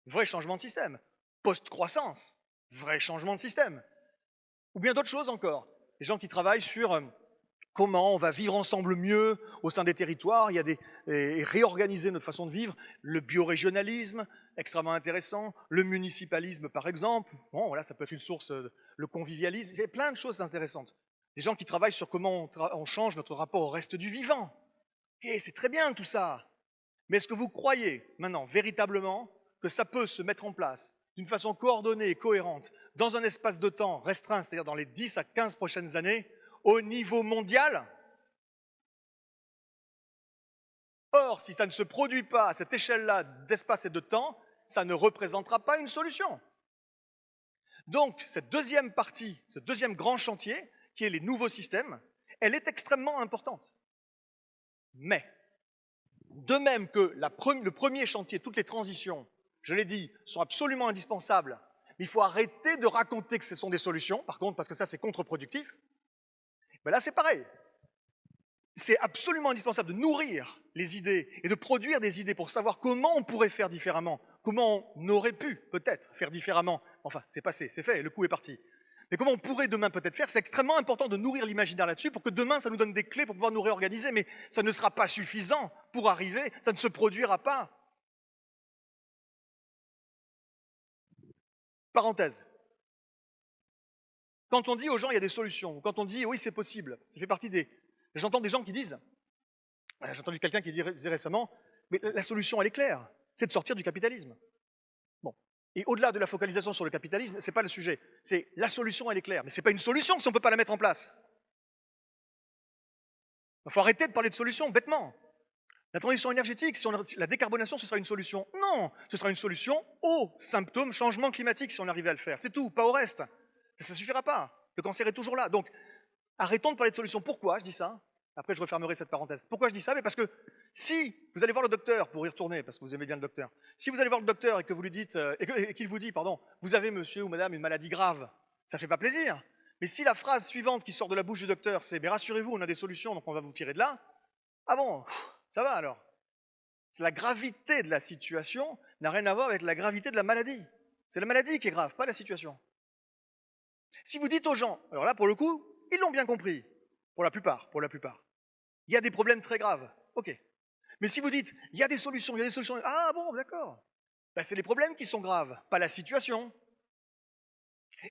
vrai changement de système. Post-croissance, vrai changement de système. Ou bien d'autres choses encore. Des gens qui travaillent sur comment on va vivre ensemble mieux au sein des territoires, et réorganiser notre façon de vivre, le biorégionalisme, extrêmement intéressant, le municipalisme par exemple, bon voilà, ça peut être une source, le convivialisme, il y a plein de choses intéressantes. Des gens qui travaillent sur comment on change notre rapport au reste du vivant. Ok, c'est très bien tout ça, mais est-ce que vous croyez maintenant véritablement que ça peut se mettre en place d'une façon coordonnée et cohérente dans un espace de temps restreint, c'est-à-dire dans les 10 à 15 prochaines années, au niveau mondial? Or, si ça ne se produit pas à cette échelle-là d'espace et de temps, ça ne représentera pas une solution. Donc, cette deuxième partie, ce deuxième grand chantier, qui est les nouveaux systèmes, elle est extrêmement importante. Mais, de même que le premier chantier, toutes les transitions, je l'ai dit, sont absolument indispensables, mais il faut arrêter de raconter que ce sont des solutions, par contre, parce que ça c'est contre-productif. Ben là c'est pareil. C'est absolument indispensable de nourrir les idées et de produire des idées pour savoir comment on pourrait faire différemment, comment on aurait pu peut-être faire différemment. Enfin, c'est passé, c'est fait, le coup est parti. Mais comment on pourrait demain peut-être faire, c'est extrêmement important de nourrir l'imaginaire là-dessus pour que demain ça nous donne des clés pour pouvoir nous réorganiser, mais ça ne sera pas suffisant pour arriver, ça ne se produira pas. Parenthèse. Quand on dit aux gens il y a des solutions, ou quand on dit oui c'est possible, ça fait partie des... J'entends des gens qui disent, j'ai entendu quelqu'un qui disait récemment, mais la solution elle est claire, c'est de sortir du capitalisme. Bon. Et au-delà de la focalisation sur le capitalisme, c'est pas le sujet. C'est la solution elle est claire, mais c'est pas une solution si on peut pas la mettre en place. Il faut arrêter de parler de solution, bêtement. La transition énergétique, la décarbonation, ce sera une solution. Non, ce sera une solution aux symptômes changement climatique si on arrivait à le faire. C'est tout, pas au reste. Ça ne suffira pas. Le cancer est toujours là. Donc, arrêtons de parler de solution. Pourquoi je dis ça? Après, je refermerai cette parenthèse. Pourquoi je dis ça? Mais parce que si vous allez voir le docteur, pour y retourner, parce que vous aimez bien le docteur, si vous allez voir le docteur et que vous lui dites, et qu'il vous dit, pardon, vous avez monsieur ou madame une maladie grave, ça ne fait pas plaisir. Mais si la phrase suivante qui sort de la bouche du docteur, c'est mais rassurez-vous, on a des solutions, donc on va vous tirer de là, ah bon, ça va alors. La gravité de la situation n'a rien à voir avec la gravité de la maladie. C'est la maladie qui est grave, pas la situation. Si vous dites aux gens, alors là pour le coup, ils l'ont bien compris, pour la plupart. Il y a des problèmes très graves, ok. Mais si vous dites, il y a des solutions, ah bon, d'accord. Ben, c'est les problèmes qui sont graves, pas la situation.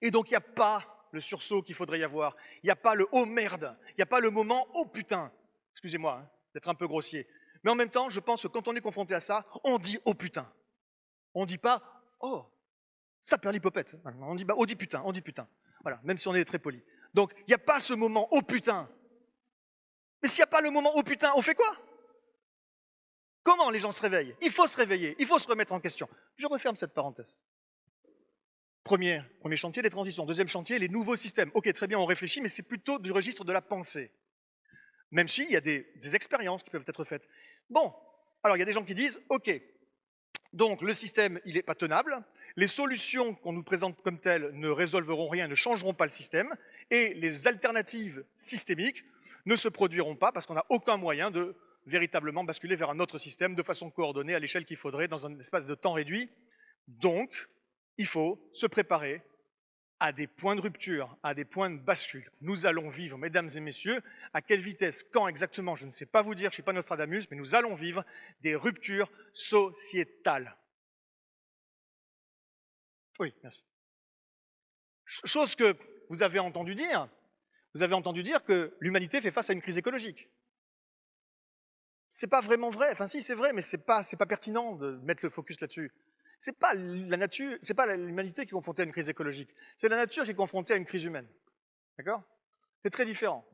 Et donc il n'y a pas le sursaut qu'il faudrait y avoir, il n'y a pas le oh merde, il n'y a pas le moment oh putain. Excusez-moi hein, d'être un peu grossier. Mais en même temps, je pense que quand on est confronté à ça, on dit oh putain. On ne dit pas oh, ça perd l'hypopète. On dit bah, on dit putain. Voilà, même si on est très poli. Donc, il n'y a pas ce moment oh putain. Mais s'il n'y a pas le moment oh putain, on fait quoi? Comment les gens se réveillent? Il faut se réveiller, il faut se remettre en question. Je referme cette parenthèse. Premier chantier, les transitions. Deuxième chantier, les nouveaux systèmes. Ok, très bien, on réfléchit, mais c'est plutôt du registre de la pensée. Même s'il y a des expériences qui peuvent être faites. Bon, alors il y a des gens qui disent, ok, donc le système, il n'est pas tenable, les solutions qu'on nous présente comme telles ne résolveront rien, ne changeront pas le système, et les alternatives systémiques ne se produiront pas parce qu'on n'a aucun moyen de véritablement basculer vers un autre système de façon coordonnée à l'échelle qu'il faudrait dans un espace de temps réduit. Donc, il faut se préparer à des points de rupture, à des points de bascule. Nous allons vivre, mesdames et messieurs, à quelle vitesse, quand exactement, je ne sais pas vous dire, je ne suis pas Nostradamus, mais nous allons vivre des ruptures sociétales. Oui, merci. Chose que vous avez entendu dire que l'humanité fait face à une crise écologique. C'est pas vraiment vrai, enfin si c'est vrai, mais c'est pas pertinent de mettre le focus là-dessus. C'est pas la nature, c'est pas l'humanité qui est confrontée à une crise écologique, c'est la nature qui est confrontée à une crise humaine. D'accord? C'est très différent.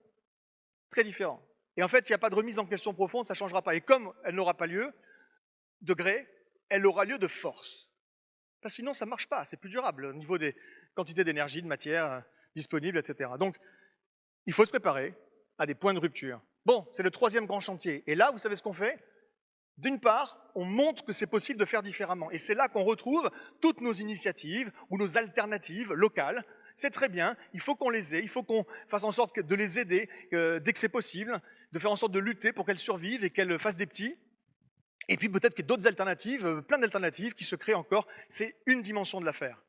Très différent. Et en fait, il n'y a pas de remise en question profonde, ça ne changera pas. Et comme elle n'aura pas lieu de gré, elle aura lieu de force. Parce que sinon, ça ne marche pas, c'est plus durable au niveau des quantités d'énergie, de matière disponibles, etc. Donc, il faut se préparer à des points de rupture. Bon, c'est le troisième grand chantier. Et là, vous savez ce qu'on fait? D'une part, on montre que c'est possible de faire différemment. Et c'est là qu'on retrouve toutes nos initiatives ou nos alternatives locales. C'est très bien, il faut qu'on les ait, il faut qu'on fasse en sorte de les aider dès que c'est possible, de faire en sorte de lutter pour qu'elles survivent et qu'elles fassent des petits. Et puis peut-être qu'il y a d'autres alternatives, plein d'alternatives qui se créent encore. C'est une dimension de l'affaire.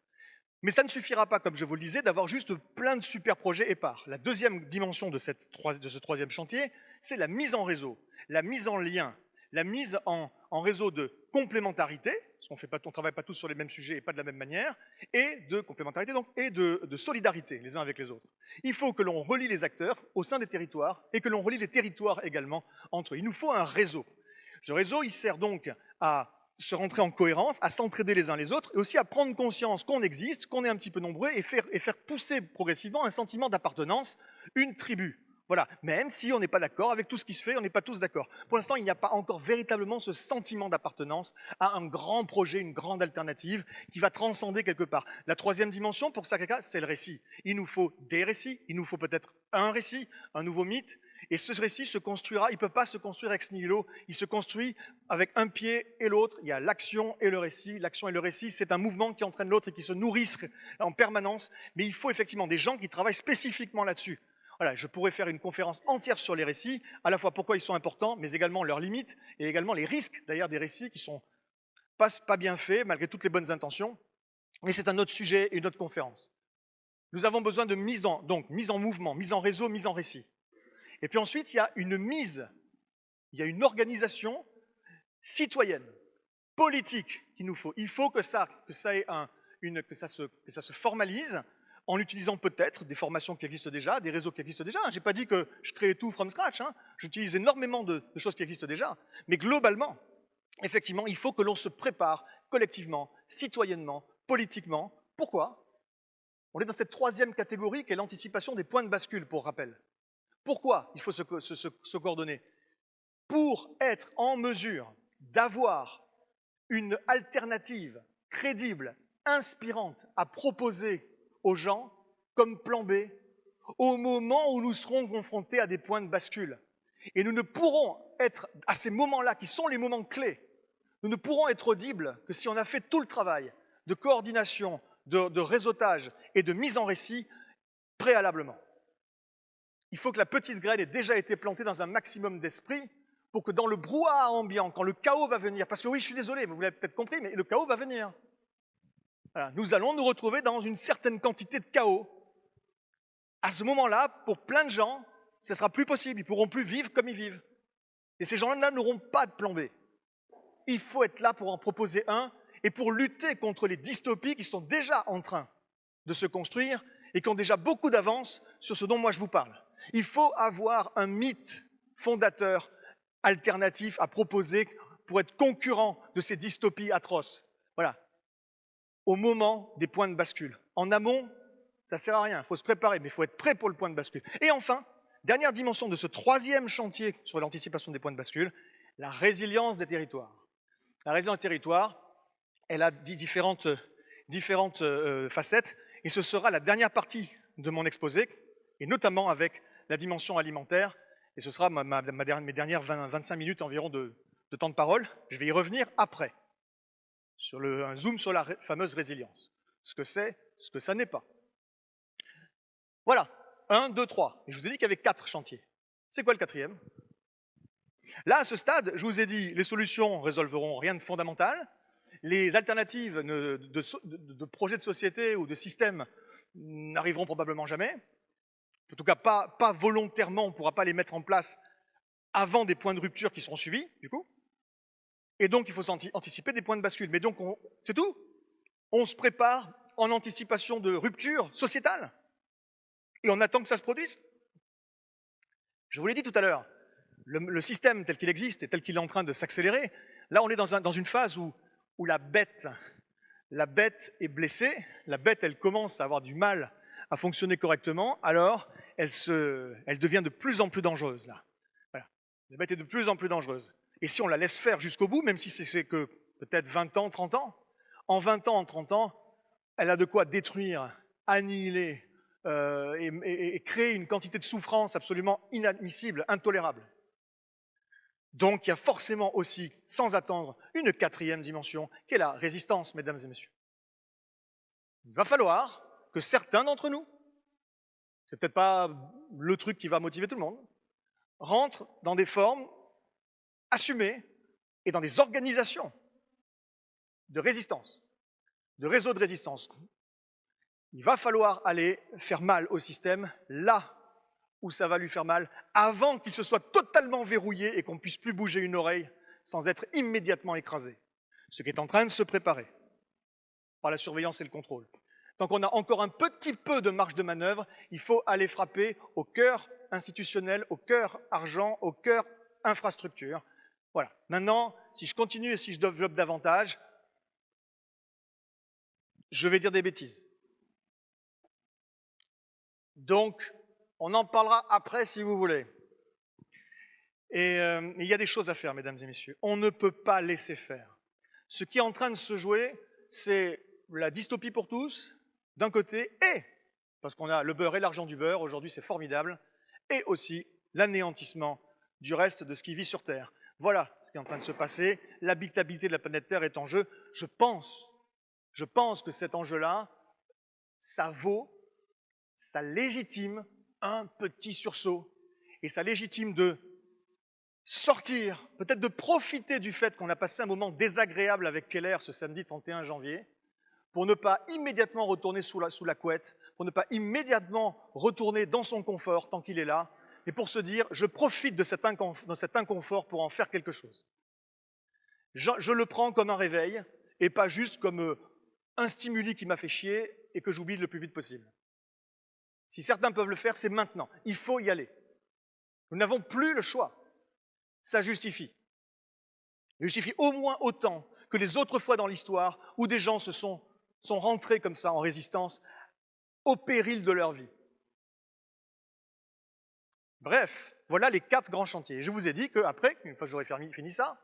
Mais ça ne suffira pas, comme je vous le disais, d'avoir juste plein de super projets épars. La deuxième dimension de ce troisième chantier, c'est la mise en réseau, la mise en lien, la mise en réseau de complémentarité, parce qu'on ne travaille pas tous sur les mêmes sujets et pas de la même manière, et de complémentarité donc, et de solidarité les uns avec les autres. Il faut que l'on relie les acteurs au sein des territoires et que l'on relie les territoires également entre eux. Il nous faut un réseau. Ce réseau, il sert donc à se rentrer en cohérence, à s'entraider les uns les autres, et aussi à prendre conscience qu'on existe, qu'on est un petit peu nombreux, et faire pousser progressivement un sentiment d'appartenance, une tribu. Voilà, même si on n'est pas d'accord avec tout ce qui se fait, on n'est pas tous d'accord. Pour l'instant, il n'y a pas encore véritablement ce sentiment d'appartenance à un grand projet, une grande alternative qui va transcender quelque part. La troisième dimension, pour Sakaka, c'est le récit. Il nous faut des récits, il nous faut peut-être un récit, un nouveau mythe, et ce récit se construira, il ne peut pas se construire ex nihilo, il se construit avec un pied et l'autre, il y a l'action et le récit. L'action et le récit, c'est un mouvement qui entraîne l'autre et qui se nourrissent en permanence, mais il faut effectivement des gens qui travaillent spécifiquement là-dessus. Voilà, je pourrais faire une conférence entière sur les récits, à la fois pourquoi ils sont importants, mais également leurs limites, et également les risques d'ailleurs des récits qui sont pas bien faits, malgré toutes les bonnes intentions. Mais c'est un autre sujet et une autre conférence. Nous avons besoin de mise en mouvement, mise en réseau, mise en récit. Et puis ensuite, il y a une organisation citoyenne, politique qu'il nous faut. Il faut que ça se formalise en utilisant peut-être des formations qui existent déjà, des réseaux qui existent déjà. Je n'ai pas dit que je créais tout from scratch, hein. J'utilise énormément de choses qui existent déjà. Mais globalement, effectivement, il faut que l'on se prépare collectivement, citoyennement, politiquement. Pourquoi? On est dans cette troisième catégorie qui est l'anticipation des points de bascule, pour rappel. Pourquoi il faut se coordonner? Pour être en mesure d'avoir une alternative crédible, inspirante à proposer aux gens comme plan B au moment où nous serons confrontés à des points de bascule. Et nous ne pourrons être, à ces moments-là, qui sont les moments clés, nous ne pourrons être audibles que si on a fait tout le travail de coordination, de réseautage et de mise en récit préalablement. Il faut que la petite graine ait déjà été plantée dans un maximum d'esprit pour que dans le brouhaha ambiant, quand le chaos va venir, parce que oui, je suis désolé, vous l'avez peut-être compris, mais le chaos va venir. Voilà, nous allons nous retrouver dans une certaine quantité de chaos. À ce moment-là, pour plein de gens, ce ne sera plus possible, ils ne pourront plus vivre comme ils vivent. Et ces gens-là n'auront pas de plan B. Il faut être là pour en proposer un et pour lutter contre les dystopies qui sont déjà en train de se construire et qui ont déjà beaucoup d'avance sur ce dont moi je vous parle. Il faut avoir un mythe fondateur alternatif à proposer pour être concurrent de ces dystopies atroces. Voilà. Au moment des points de bascule. En amont, ça ne sert à rien, il faut se préparer, mais il faut être prêt pour le point de bascule. Et enfin, dernière dimension de ce troisième chantier sur l'anticipation des points de bascule, la résilience des territoires. La résilience des territoires, elle a différentes facettes, et ce sera la dernière partie de mon exposé, et notamment avec la dimension alimentaire, et ce sera mes dernières 25 minutes environ de temps de parole. Je vais y revenir après, sur un zoom sur la fameuse résilience, ce que c'est, ce que ça n'est pas. Voilà, 1, 2, 3. Et je vous ai dit qu'il y avait 4 chantiers. C'est quoi le quatrième? Là, à ce stade, je vous ai dit, les solutions résolveront rien de fondamental. Les alternatives de projets de société ou de systèmes n'arriveront probablement jamais. En tout cas, pas volontairement, on ne pourra pas les mettre en place avant des points de rupture qui seront subis, du coup. Et donc, il faut anticiper des points de bascule. Mais donc, c'est tout. On se prépare en anticipation de rupture sociétale. Et on attend que ça se produise. Je vous l'ai dit tout à l'heure, le système tel qu'il existe et tel qu'il est en train de s'accélérer, là, on est dans une phase où la bête est blessée, la bête, elle commence à avoir du mal à fonctionner correctement, alors elle devient de plus en plus dangereuse, là. Voilà. La bête est de plus en plus dangereuse. Et si on la laisse faire jusqu'au bout, même si c'est que peut-être 20 ans, 30 ans, en 20 ans, en 30 ans, elle a de quoi détruire, annihiler et créer une quantité de souffrance absolument inadmissible, intolérable. Donc il y a forcément aussi, sans attendre, une quatrième dimension, qui est la résistance, mesdames et messieurs. Il va falloir que certains d'entre nous, c'est peut-être pas le truc qui va motiver tout le monde, rentrent dans des formes assumées et dans des organisations de résistance, de réseaux de résistance. Il va falloir aller faire mal au système là où ça va lui faire mal, avant qu'il se soit totalement verrouillé et qu'on ne puisse plus bouger une oreille sans être immédiatement écrasé. Ce qui est en train de se préparer par la surveillance et le contrôle. Tant qu'on a encore un petit peu de marge de manœuvre, il faut aller frapper au cœur institutionnel, au cœur argent, au cœur infrastructure. Voilà. Maintenant, si je continue et si je développe davantage, je vais dire des bêtises. Donc, on en parlera après si vous voulez. Et il y a des choses à faire, mesdames et messieurs. On ne peut pas laisser faire. Ce qui est en train de se jouer, c'est la dystopie pour tous, d'un côté, et, parce qu'on a le beurre et l'argent du beurre, aujourd'hui c'est formidable, et aussi l'anéantissement du reste de ce qui vit sur Terre. Voilà ce qui est en train de se passer. L'habitabilité de la planète Terre est en jeu. Je pense que cet enjeu-là, ça légitime un petit sursaut. Et ça légitime de sortir, peut-être de profiter du fait qu'on a passé un moment désagréable avec Keller ce samedi 31 janvier, pour ne pas immédiatement retourner sous la couette, pour ne pas immédiatement retourner dans son confort tant qu'il est là, et pour se dire, je profite de cet inconfort pour en faire quelque chose. Je le prends comme un réveil, et pas juste comme un stimuli qui m'a fait chier et que j'oublie le plus vite possible. Si certains peuvent le faire, c'est maintenant. Il faut y aller. Nous n'avons plus le choix. Ça justifie. Ça justifie au moins autant que les autres fois dans l'histoire où des gens sont rentrés comme ça en résistance au péril de leur vie. Bref, voilà les 4 grands chantiers. Et je vous ai dit qu'après, une fois que j'aurai fini ça,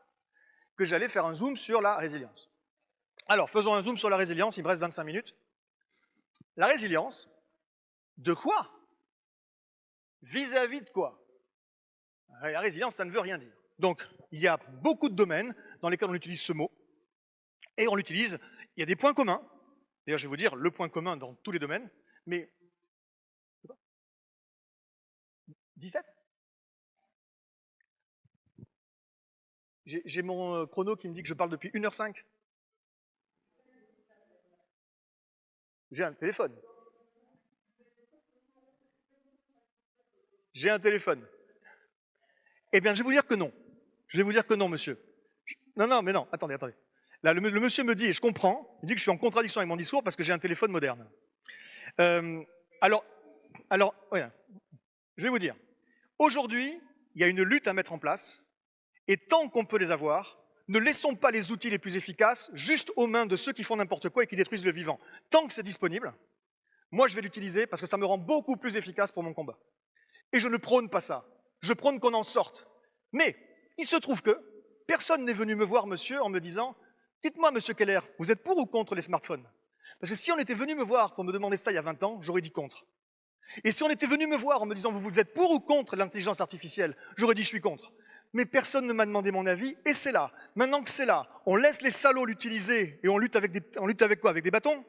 que j'allais faire un zoom sur la résilience. Alors, faisons un zoom sur la résilience, il me reste 25 minutes. La résilience, de quoi? Vis-à-vis de quoi? La résilience, ça ne veut rien dire. Donc, il y a beaucoup de domaines dans lesquels on utilise ce mot, et on l'utilise, il y a des points communs. D'ailleurs, je vais vous dire le point commun dans tous les domaines, mais... 17? J'ai mon chrono qui me dit que je parle depuis 1h05. J'ai un téléphone. J'ai un téléphone. Eh bien, je vais vous dire que non. Je vais vous dire que non, monsieur. Non, mais non, attendez. Là, le monsieur me dit, et je comprends, il dit que je suis en contradiction avec mon discours parce que j'ai un téléphone moderne. Alors, ouais, je vais vous dire. Aujourd'hui, il y a une lutte à mettre en place, et tant qu'on peut les avoir, ne laissons pas les outils les plus efficaces juste aux mains de ceux qui font n'importe quoi et qui détruisent le vivant. Tant que c'est disponible, moi je vais l'utiliser parce que ça me rend beaucoup plus efficace pour mon combat. Et je ne prône pas ça. Je prône qu'on en sorte. Mais il se trouve que personne n'est venu me voir, monsieur, en me disant « Dites-moi, monsieur Keller, vous êtes pour ou contre les smartphones ?» Parce que si on était venu me voir pour me demander ça il y a 20 ans, j'aurais dit contre. Et si on était venu me voir en me disant « Vous êtes pour ou contre l'intelligence artificielle ?» J'aurais dit « Je suis contre. » Mais personne ne m'a demandé mon avis, et c'est là. Maintenant que c'est là, on laisse les salauds l'utiliser, et on lutte avec quoi? Avec des bâtons?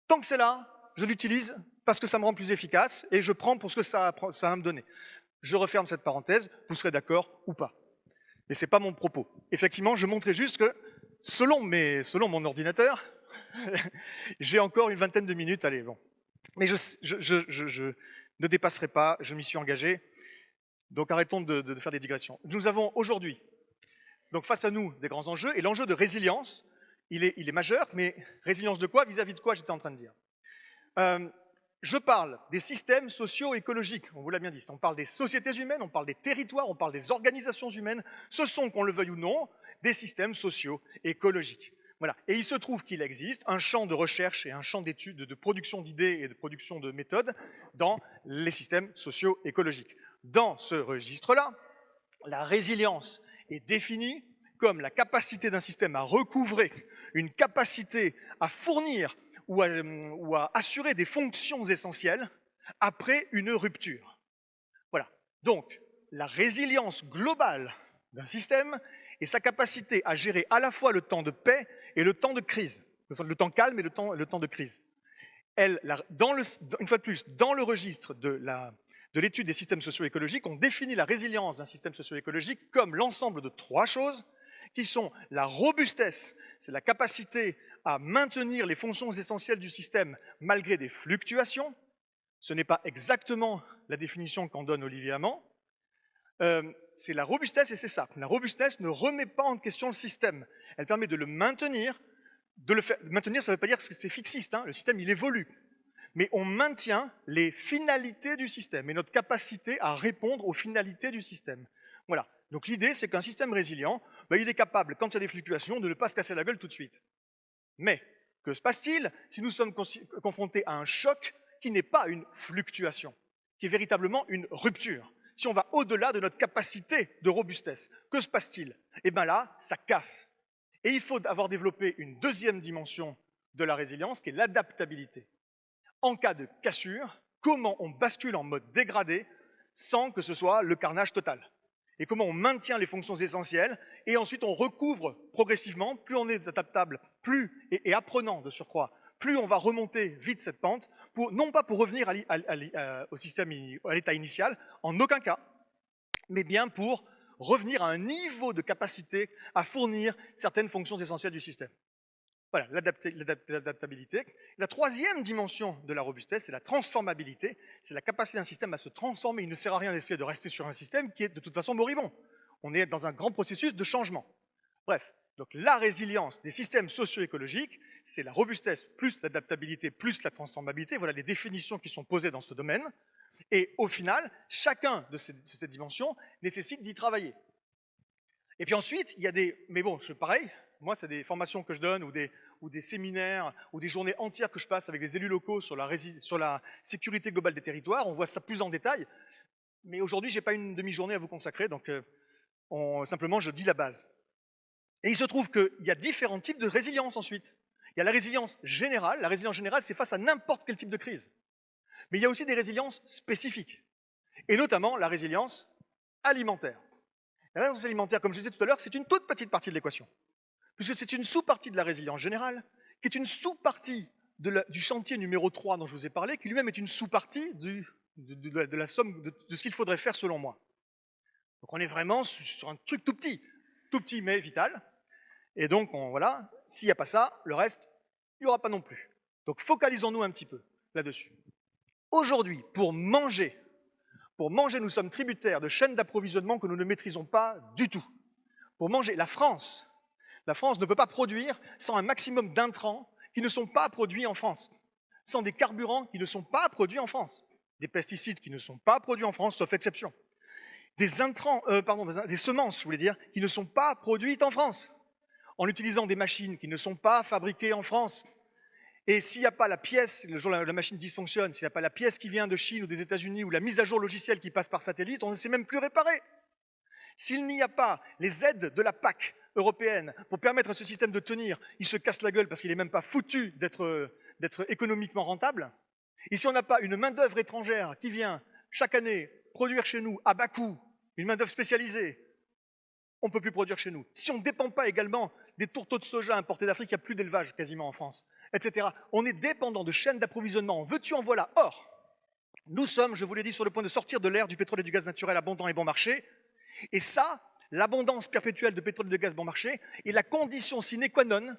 Tant que c'est là, je l'utilise parce que ça me rend plus efficace, et je prends pour ce que ça va me donner. Je referme cette parenthèse, vous serez d'accord ou pas. Mais ce n'est pas mon propos. Effectivement, je montrais juste que, selon mon ordinateur, j'ai encore une vingtaine de minutes, allez, bon. Mais je ne dépasserai pas, je m'y suis engagé. Donc arrêtons de faire des digressions. Nous avons aujourd'hui, donc face à nous, des grands enjeux, et l'enjeu de résilience, il est majeur, mais résilience de quoi? Vis-à-vis de quoi j'étais en train de dire. Je parle des systèmes socio-écologiques, on vous l'a bien dit. On parle des sociétés humaines, on parle des territoires, on parle des organisations humaines. Ce sont, qu'on le veuille ou non, des systèmes socio-écologiques. Voilà. Et il se trouve qu'il existe un champ de recherche et un champ d'études, de production d'idées et de production de méthodes dans les systèmes socio-écologiques. Dans ce registre-là, la résilience est définie comme la capacité d'un système à recouvrer, une capacité à fournir ou à assurer des fonctions essentielles après une rupture. Voilà. Donc, la résilience globale d'un système et sa capacité à gérer à la fois le temps de paix et le temps de crise, le temps calme et le temps de crise. Une fois de plus, dans le registre de l'étude des systèmes socio-écologiques, on définit la résilience d'un système socio-écologique comme l'ensemble de trois choses qui sont la robustesse, c'est la capacité à maintenir les fonctions essentielles du système malgré des fluctuations. Ce n'est pas exactement la définition qu'en donne Olivier Hamon. C'est la robustesse et c'est ça. La robustesse ne remet pas en question le système. Elle permet de le maintenir. Maintenir, ça ne veut pas dire que c'est fixiste, hein. Le système, il évolue. Mais on maintient les finalités du système et notre capacité à répondre aux finalités du système. Voilà. Donc l'idée, c'est qu'un système résilient, il est capable, quand il y a des fluctuations, de ne pas se casser la gueule tout de suite. Mais que se passe-t-il si nous sommes confrontés à un choc qui n'est pas une fluctuation, qui est véritablement une rupture? Si on va au-delà de notre capacité de robustesse, que se passe-t-il? Eh bien là, ça casse. Et il faut avoir développé une deuxième dimension de la résilience, qui est l'adaptabilité. En cas de cassure, comment on bascule en mode dégradé sans que ce soit le carnage total? Et comment on maintient les fonctions essentielles, et ensuite on recouvre progressivement, plus on est adaptable, et apprenant de surcroît, plus on va remonter vite cette pente, non pas pour revenir au système, à l'état initial, en aucun cas, mais bien pour revenir à un niveau de capacité à fournir certaines fonctions essentielles du système. Voilà, l'adaptabilité. La troisième dimension de la robustesse, c'est la transformabilité. C'est la capacité d'un système à se transformer. Il ne sert à rien d'essayer de rester sur un système qui est de toute façon moribond. On est dans un grand processus de changement. Bref, donc la résilience des systèmes socio-écologiques, c'est la robustesse plus l'adaptabilité plus la transformabilité. Voilà les définitions qui sont posées dans ce domaine. Et au final, chacun de ces dimensions nécessite d'y travailler. Et puis ensuite, il y a des... Mais bon, pareil, moi, c'est des formations que je donne ou des séminaires ou des journées entières que je passe avec les élus locaux sur la sécurité globale des territoires. On voit ça plus en détail. Mais aujourd'hui, je n'ai pas une demi-journée à vous consacrer, donc simplement, je dis la base. Et il se trouve qu'il y a différents types de résilience ensuite. Il y a la résilience générale. La résilience générale, c'est face à n'importe quel type de crise. Mais il y a aussi des résiliences spécifiques, et notamment la résilience alimentaire. La résilience alimentaire, comme je disais tout à l'heure, c'est une toute petite partie de l'équation, puisque c'est une sous-partie de la résilience générale, qui est une sous-partie du chantier numéro 3 dont je vous ai parlé, qui lui-même est une sous-partie de la somme de ce qu'il faudrait faire selon moi. Donc on est vraiment sur un truc tout petit mais vital, et donc voilà, s'il n'y a pas ça, le reste, il n'y aura pas non plus. Donc focalisons-nous un petit peu là-dessus. Aujourd'hui, pour manger, nous sommes tributaires de chaînes d'approvisionnement que nous ne maîtrisons pas du tout. Pour manger, la France ne peut pas produire sans un maximum d'intrants qui ne sont pas produits en France, sans des carburants qui ne sont pas produits en France, des pesticides qui ne sont pas produits en France, sauf exception, des semences, je voulais dire, qui ne sont pas produites en France, en utilisant des machines qui ne sont pas fabriquées en France. Et s'il n'y a pas la pièce, le jour où la machine dysfonctionne, s'il n'y a pas la pièce qui vient de Chine ou des États-Unis ou la mise à jour logicielle qui passe par satellite, on ne sait même plus réparer. S'il n'y a pas les aides de la PAC européenne pour permettre à ce système de tenir, il se casse la gueule parce qu'il n'est même pas foutu d'être économiquement rentable. Et si on n'a pas une main-d'œuvre étrangère qui vient chaque année produire chez nous à bas coût, une main-d'œuvre spécialisée, on ne peut plus produire chez nous. Si on ne dépend pas également des tourteaux de soja importés d'Afrique, il n'y a plus d'élevage quasiment en France, etc. On est dépendant de chaînes d'approvisionnement, en veux-tu, en voilà. Or, Nous sommes, je vous l'ai dit, sur le point de sortir de l'ère du pétrole et du gaz naturel abondant et bon marché. Et ça, l'abondance perpétuelle de pétrole et de gaz bon marché est la condition sine qua non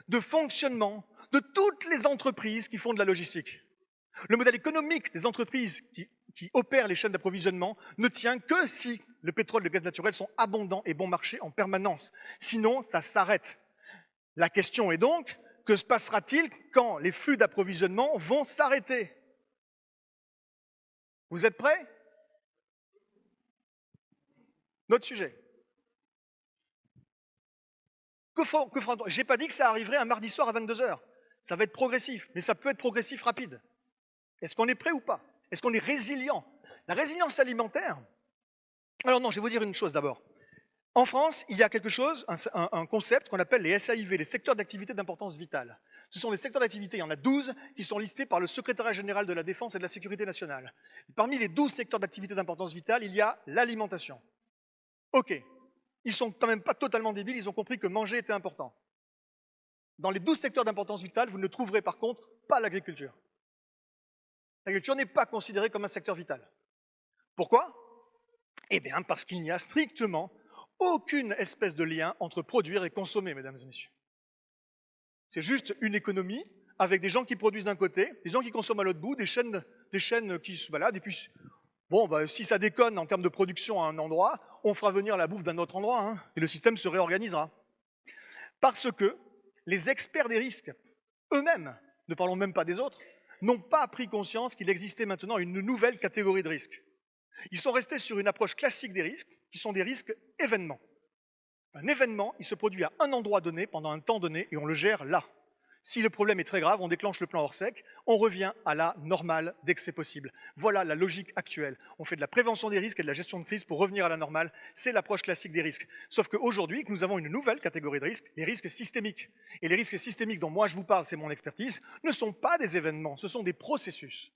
de fonctionnement de toutes les entreprises qui font de la logistique. Le modèle économique des entreprises qui opèrent les chaînes d'approvisionnement ne tient que si le pétrole et le gaz naturel sont abondants et bon marché en permanence. Sinon, ça s'arrête. La question est donc, que se passera-t-il quand les flux d'approvisionnement vont s'arrêter? Vous êtes prêts? Notre sujet. Que fera-t-on? Je n'ai pas dit que ça arriverait un mardi soir à 22 h. Ça va être progressif, mais ça peut être progressif rapide. Est-ce qu'on est prêt ou pas? Est-ce qu'on est résilient? La résilience alimentaire. Alors non, je vais vous dire une chose d'abord. En France, il y a quelque chose, un concept qu'on appelle les SAIV, les secteurs d'activité d'importance vitale. Ce sont des secteurs d'activité, il y en a 12 qui sont listés par le secrétariat général de la Défense et de la Sécurité nationale. Parmi les 12 secteurs d'activité d'importance vitale, il y a l'alimentation. Ok, ils sont quand même pas totalement débiles, ils ont compris que manger était important. Dans les 12 secteurs d'importance vitale, vous ne trouverez par contre pas l'agriculture. L'agriculture n'est pas considérée comme un secteur vital. Pourquoi? Eh bien, parce qu'il n'y a strictement aucune espèce de lien entre produire et consommer, mesdames et messieurs. C'est juste une économie avec des gens qui produisent d'un côté, des gens qui consomment à l'autre bout, des chaînes qui se baladent, et puis, bon, bah, si ça déconne en termes de production à un endroit, on fera venir la bouffe d'un autre endroit, hein, et le système se réorganisera. Parce que les experts des risques, eux-mêmes, ne parlons même pas des autres, n'ont pas pris conscience qu'il existait maintenant une nouvelle catégorie de risques. Ils sont restés sur une approche classique des risques, qui sont des risques événements. Un événement, il se produit à un endroit donné, pendant un temps donné, et on le gère là. Si le problème est très grave, on déclenche le plan hors sec, on revient à la normale dès que c'est possible. Voilà la logique actuelle. On fait de la prévention des risques et de la gestion de crise pour revenir à la normale. C'est l'approche classique des risques. Sauf qu'aujourd'hui, nous avons une nouvelle catégorie de risques, les risques systémiques. Et les risques systémiques dont moi je vous parle, c'est mon expertise, ne sont pas des événements, ce sont des processus.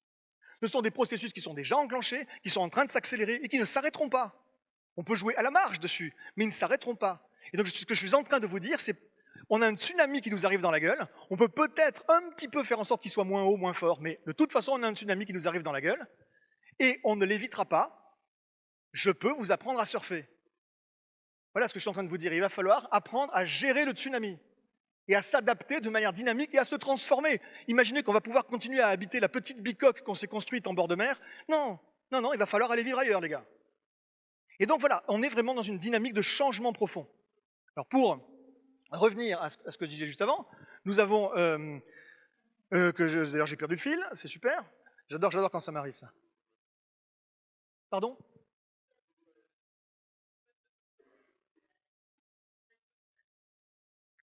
Ce sont des processus qui sont déjà enclenchés, qui sont en train de s'accélérer et qui ne s'arrêteront pas. On peut jouer à la marge dessus, mais ils ne s'arrêteront pas. Et donc ce que je suis en train de vous dire, c'est on a un tsunami qui nous arrive dans la gueule, on peut peut-être un petit peu faire en sorte qu'il soit moins haut, moins fort, mais de toute façon, on a un tsunami qui nous arrive dans la gueule, et on ne l'évitera pas. Je peux vous apprendre à surfer. Voilà ce que je suis en train de vous dire. Il va falloir apprendre à gérer le tsunami et à s'adapter de manière dynamique et à se transformer. Imaginez qu'on va pouvoir continuer à habiter la petite bicoque qu'on s'est construite en bord de mer. Non, non, non, il va falloir aller vivre ailleurs, les gars. Et donc voilà, on est vraiment dans une dynamique de changement profond. Alors pour revenir à ce que je disais juste avant, nous avons, d'ailleurs j'ai perdu le fil, c'est super. J'adore quand ça m'arrive ça. Pardon?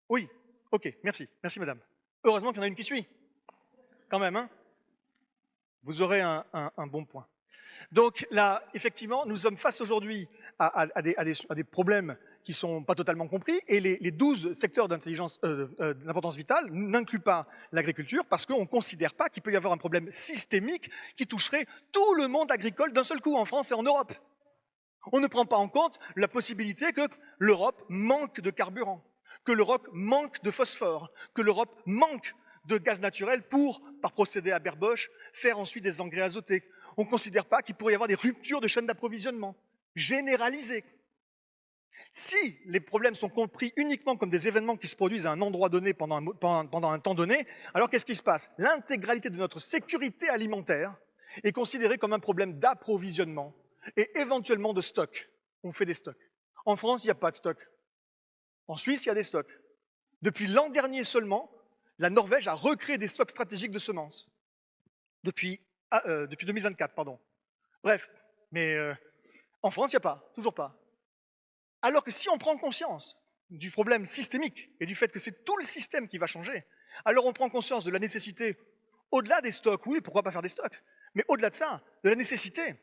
Oui, ok, merci, merci madame. Heureusement qu'il y en a une qui suit, quand même, hein. Vous aurez un bon point. Donc là, effectivement, nous sommes face aujourd'hui à des problèmes qui ne sont pas totalement compris, et les 12 secteurs d'importance vitale n'incluent pas l'agriculture parce qu'on ne considère pas qu'il peut y avoir un problème systémique qui toucherait tout le monde agricole d'un seul coup en France et en Europe. On ne prend pas en compte la possibilité que l'Europe manque de carburant, que l'Europe manque de phosphore, que l'Europe manque de gaz naturel pour, par procédé à Haber-Bosch, faire ensuite des engrais azotés. On ne considère pas qu'il pourrait y avoir des ruptures de chaînes d'approvisionnement généralisées. Si les problèmes sont compris uniquement comme des événements qui se produisent à un endroit donné pendant un temps donné, alors qu'est-ce qui se passe? L'intégralité de notre sécurité alimentaire est considérée comme un problème d'approvisionnement et éventuellement de stock. On fait des stocks. En France, il n'y a pas de stock. En Suisse, il y a des stocks. Depuis l'an dernier seulement, la Norvège a recréé des stocks stratégiques de semences. Depuis 2024, pardon. Bref, mais en France, il n'y a pas, toujours pas. Alors que si on prend conscience du problème systémique et du fait que c'est tout le système qui va changer, alors on prend conscience de la nécessité, au-delà des stocks, oui, pourquoi pas faire des stocks, mais au-delà de ça, de la nécessité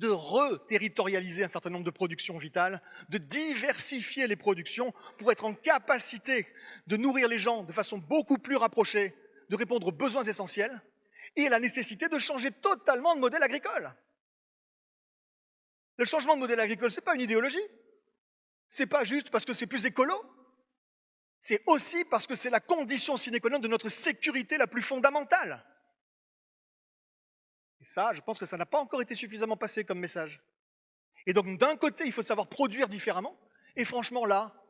de reterritorialiser un certain nombre de productions vitales, de diversifier les productions pour être en capacité de nourrir les gens de façon beaucoup plus rapprochée, de répondre aux besoins essentiels, et la nécessité de changer totalement de modèle agricole. Le changement de modèle agricole, ce n'est pas une idéologie. Ce n'est pas juste parce que c'est plus écolo. C'est aussi parce que c'est la condition sine qua non de notre sécurité la plus fondamentale. Et ça, je pense que ça n'a pas encore été suffisamment passé comme message. Et donc, d'un côté, il faut savoir produire différemment. Et franchement, là,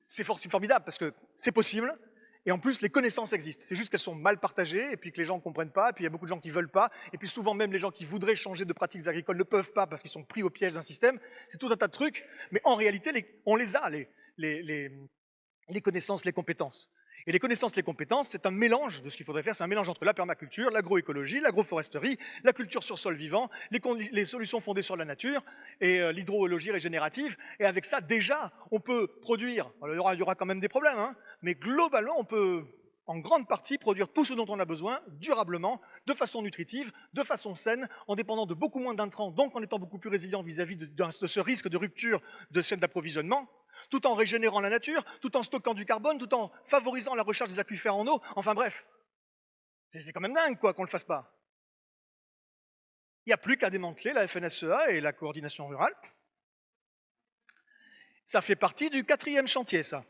c'est formidable parce que c'est possible. Et en plus, les connaissances existent. C'est juste qu'elles sont mal partagées et puis que les gens ne comprennent pas. Et puis il y a beaucoup de gens qui ne veulent pas. Et puis souvent, même les gens qui voudraient changer de pratiques agricoles ne peuvent pas parce qu'ils sont pris au piège d'un système. C'est tout un tas de trucs. Mais en réalité, on les a, les connaissances, les compétences. Et les connaissances, les compétences, c'est un mélange de ce qu'il faudrait faire. C'est un mélange entre la permaculture, l'agroécologie, l'agroforesterie, la culture sur sol vivant, les solutions fondées sur la nature et l'hydrologie régénérative. Et avec ça, déjà, on peut produire. Alors, il y aura quand même des problèmes, hein, mais globalement, on peut en grande partie produire tout ce dont on a besoin durablement, de façon nutritive, de façon saine, en dépendant de beaucoup moins d'intrants, donc en étant beaucoup plus résilient vis-à-vis de ce risque de rupture de chaîne d'approvisionnement, tout en régénérant la nature, tout en stockant du carbone, tout en favorisant la recharge des aquifères en eau. Enfin bref, c'est quand même dingue quoi qu'on ne le fasse pas. Il n'y a plus qu'à démanteler la FNSEA et la coordination rurale. Ça fait partie du 4e chantier, ça.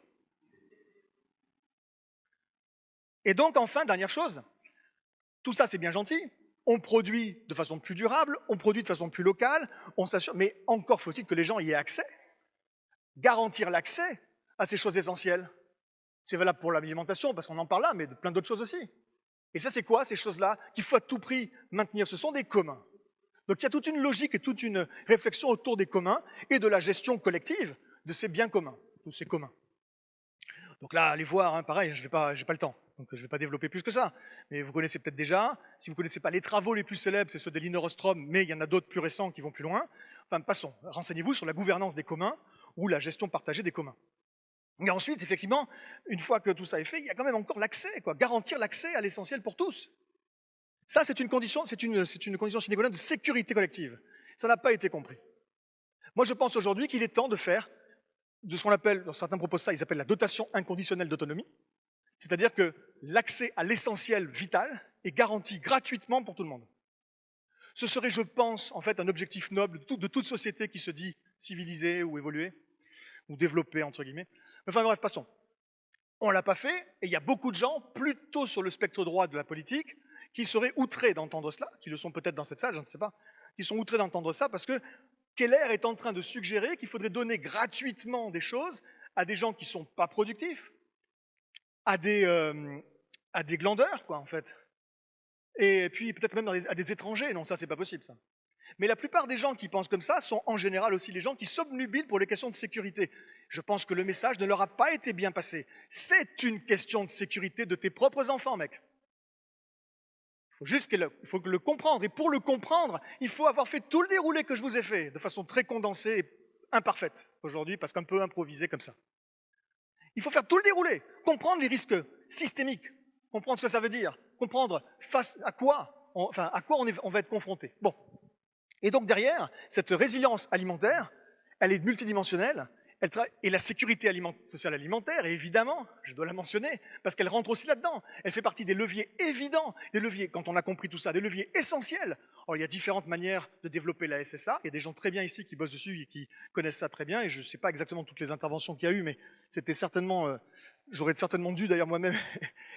Et donc, enfin, dernière chose, tout ça c'est bien gentil, on produit de façon plus durable, on produit de façon plus locale, on s'assure, mais encore faut-il que les gens y aient accès. Garantir l'accès à ces choses essentielles. C'est valable pour l'alimentation, parce qu'on en parle là, mais de plein d'autres choses aussi. Et ça, c'est quoi, ces choses-là qu'il faut à tout prix maintenir? Ce sont des communs. Donc il y a toute une logique et toute une réflexion autour des communs et de la gestion collective de ces biens communs, de ces communs. Donc là, allez voir, hein, pareil, j'ai pas le temps, donc je ne vais pas développer plus que ça. Mais vous connaissez peut-être déjà. Si vous ne connaissez pas les travaux les plus célèbres, c'est ceux de Elinor Ostrom, mais il y en a d'autres plus récents qui vont plus loin. Enfin, passons. Renseignez-vous sur la gouvernance des communs ou la gestion partagée des communs. Et ensuite, effectivement, une fois que tout ça est fait, il y a quand même encore l'accès, quoi. Garantir l'accès à l'essentiel pour tous. Ça, c'est une condition, condition sine qua non de sécurité collective. Ça n'a pas été compris. Moi, je pense aujourd'hui qu'il est temps de faire de ce qu'on appelle, certains proposent ça, ils appellent la dotation inconditionnelle d'autonomie, c'est-à-dire que l'accès à l'essentiel vital est garanti gratuitement pour tout le monde. Ce serait, je pense, en fait, un objectif noble de toute société qui se dit civilisée ou évoluée, ou développée, entre guillemets. Enfin bref, passons. On ne l'a pas fait, et il y a beaucoup de gens, plutôt sur le spectre droit de la politique, qui seraient outrés d'entendre cela, qui le sont peut-être dans cette salle, je ne sais pas, qui sont outrés d'entendre ça, parce que Keller est en train de suggérer qu'il faudrait donner gratuitement des choses à des gens qui ne sont pas productifs, à des glandeurs, quoi, en fait. Et puis peut-être même à des étrangers. Non, ça, c'est pas possible, ça. Mais la plupart des gens qui pensent comme ça sont en général aussi les gens qui s'obnubilent pour les questions de sécurité. Je pense que le message ne leur a pas été bien passé. C'est une question de sécurité de tes propres enfants, mec. Il faut le comprendre. Et pour le comprendre, il faut avoir fait tout le déroulé que je vous ai fait, de façon très condensée et imparfaite aujourd'hui, parce qu'un peu improvisée comme ça. Il faut faire tout le déroulé, comprendre les risques systémiques, comprendre ce que ça veut dire, comprendre face à quoi, on va être confronté. Bon. Et donc derrière, cette résilience alimentaire, elle est multidimensionnelle, et la sécurité sociale alimentaire, évidemment, je dois la mentionner, parce qu'elle rentre aussi là-dedans. Elle fait partie des leviers évidents, des leviers, quand on a compris tout ça, des leviers essentiels. Alors, il y a différentes manières de développer la SSA. Il y a des gens très bien ici qui bossent dessus et qui connaissent ça très bien. Et je ne sais pas exactement toutes les interventions qu'il y a eu, mais c'était certainement, j'aurais certainement dû d'ailleurs moi-même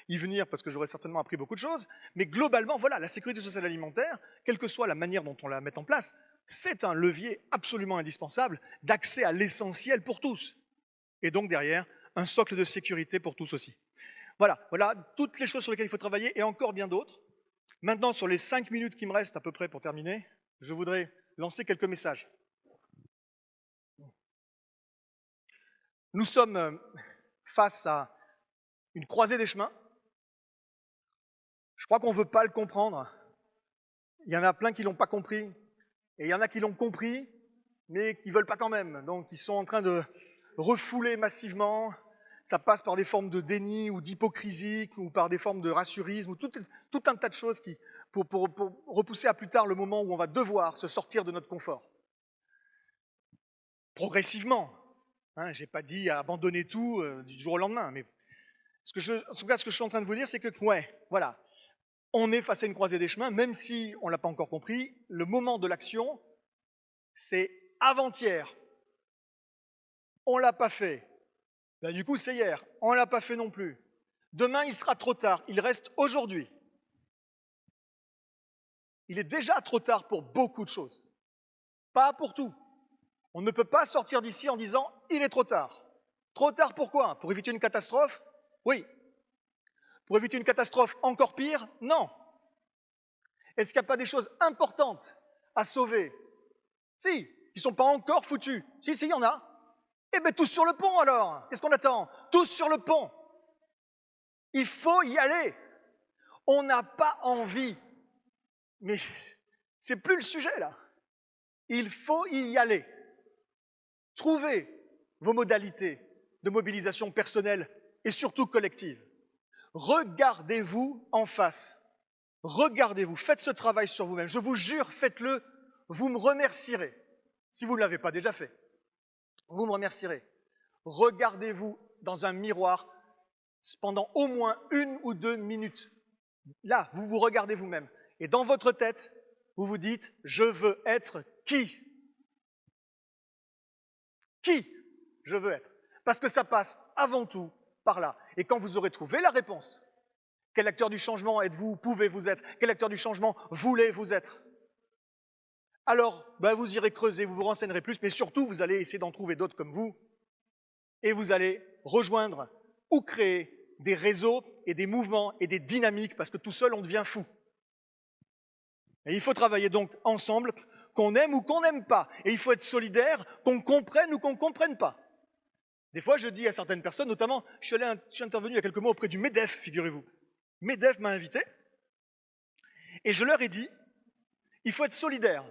y venir parce que j'aurais certainement appris beaucoup de choses. Mais globalement, voilà, la sécurité sociale alimentaire, quelle que soit la manière dont on la met en place, c'est un levier absolument indispensable d'accès à l'essentiel pour tous. Et donc derrière, un socle de sécurité pour tous aussi. Voilà toutes les choses sur lesquelles il faut travailler et encore bien d'autres. Maintenant, sur les 5 minutes qui me restent à peu près pour terminer, je voudrais lancer quelques messages. Nous sommes face à une croisée des chemins. Je crois qu'on ne veut pas le comprendre. Il y en a plein qui ne l'ont pas compris. Et il y en a qui l'ont compris, mais qui ne veulent pas quand même. Donc ils sont en train de refouler massivement. Ça passe par des formes de déni ou d'hypocrisie, ou par des formes de rassurisme, ou tout un tas de choses pour repousser à plus tard le moment où on va devoir se sortir de notre confort. Progressivement. Hein, je n'ai pas dit abandonner tout du jour au lendemain, mais en tout cas, ce que je suis en train de vous dire, c'est que, voilà, on est face à une croisée des chemins, même si on ne l'a pas encore compris, le moment de l'action, c'est avant-hier. On ne l'a pas fait. Ben, du coup, c'est hier. On ne l'a pas fait non plus. Demain, il sera trop tard. Il reste aujourd'hui. Il est déjà trop tard pour beaucoup de choses. Pas pour tout. On ne peut pas sortir d'ici en disant « il est trop tard ». Trop tard pourquoi? Pour éviter une catastrophe? Oui. Pour éviter une catastrophe encore pire? Non. Est-ce qu'il n'y a pas des choses importantes à sauver? Si, qui ne sont pas encore foutues. Si, il y en a. Eh bien, tous sur le pont alors. Qu'est-ce qu'on attend? Tous sur le pont. Il faut y aller. On n'a pas envie. Mais c'est plus le sujet là. Il faut y aller. Trouvez vos modalités de mobilisation personnelle et surtout collective. Regardez-vous en face. Regardez-vous, faites ce travail sur vous-même. Je vous jure, faites-le, vous me remercierez. Si vous ne l'avez pas déjà fait, vous me remercierez. Regardez-vous dans un miroir pendant au moins 1 ou 2 minutes. Là, vous vous regardez vous-même. Et dans votre tête, vous vous dites, je veux être qui? Qui je veux être? Parce que ça passe avant tout par là. Et quand vous aurez trouvé la réponse, quel acteur du changement êtes-vous, pouvez-vous être? Quel acteur du changement voulez-vous être? Alors, vous irez creuser, vous vous renseignerez plus, mais surtout, vous allez essayer d'en trouver d'autres comme vous, et vous allez rejoindre ou créer des réseaux et des mouvements et des dynamiques, parce que tout seul, on devient fou. Et il faut travailler donc ensemble, qu'on aime ou qu'on n'aime pas. Et il faut être solidaire, qu'on comprenne ou qu'on ne comprenne pas. Des fois, je dis à certaines personnes, notamment, je suis intervenu il y a quelques mois auprès du MEDEF, figurez-vous. MEDEF m'a invité, et je leur ai dit, il faut être solidaire.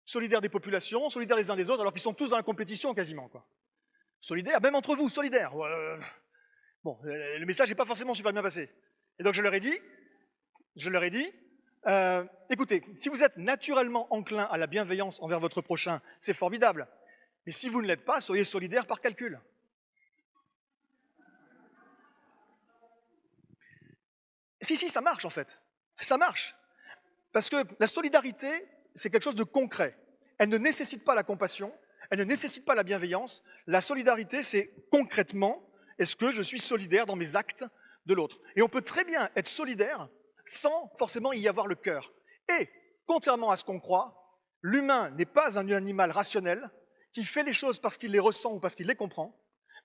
Solidaire des populations, solidaire les uns des autres, alors qu'ils sont tous dans la compétition quasiment, quoi. Solidaire, même entre vous, solidaire. Bon, le message n'est pas forcément super bien passé. Et donc je leur ai dit, écoutez, si vous êtes naturellement enclin à la bienveillance envers votre prochain, c'est formidable. Mais si vous ne l'êtes pas, soyez solidaire par calcul. Si, ça marche en fait. Ça marche. Parce que la solidarité, c'est quelque chose de concret. Elle ne nécessite pas la compassion, elle ne nécessite pas la bienveillance. La solidarité, c'est concrètement, est-ce que je suis solidaire dans mes actes de l'autre? Et on peut très bien être solidaire sans forcément y avoir le cœur. Et, contrairement à ce qu'on croit, l'humain n'est pas un animal rationnel qui fait les choses parce qu'il les ressent ou parce qu'il les comprend,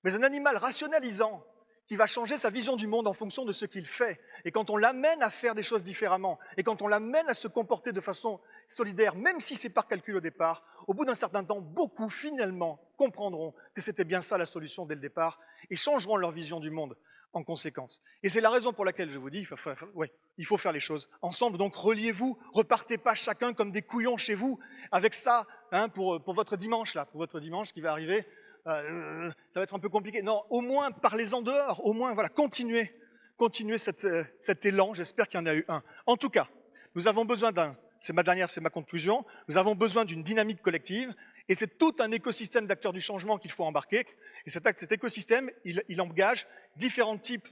mais un animal rationalisant qui va changer sa vision du monde en fonction de ce qu'il fait. Et quand on l'amène à faire des choses différemment, et quand on l'amène à se comporter de façon solidaire, même si c'est par calcul au départ, au bout d'un certain temps, beaucoup finalement comprendront que c'était bien ça la solution dès le départ, et changeront leur vision du monde en conséquence. Et c'est la raison pour laquelle je vous dis, il faut faire les choses ensemble, donc reliez-vous, repartez pas chacun comme des couillons chez vous, avec ça, pour votre dimanche, là, pour votre dimanche qui va arriver, ça va être un peu compliqué. Non, au moins, parlez-en dehors, au moins, voilà, continuez cet élan, j'espère qu'il y en a eu un. En tout cas, nous avons besoin c'est ma conclusion, nous avons besoin d'une dynamique collective, et c'est tout un écosystème d'acteurs du changement qu'il faut embarquer, et cet écosystème, il engage différents types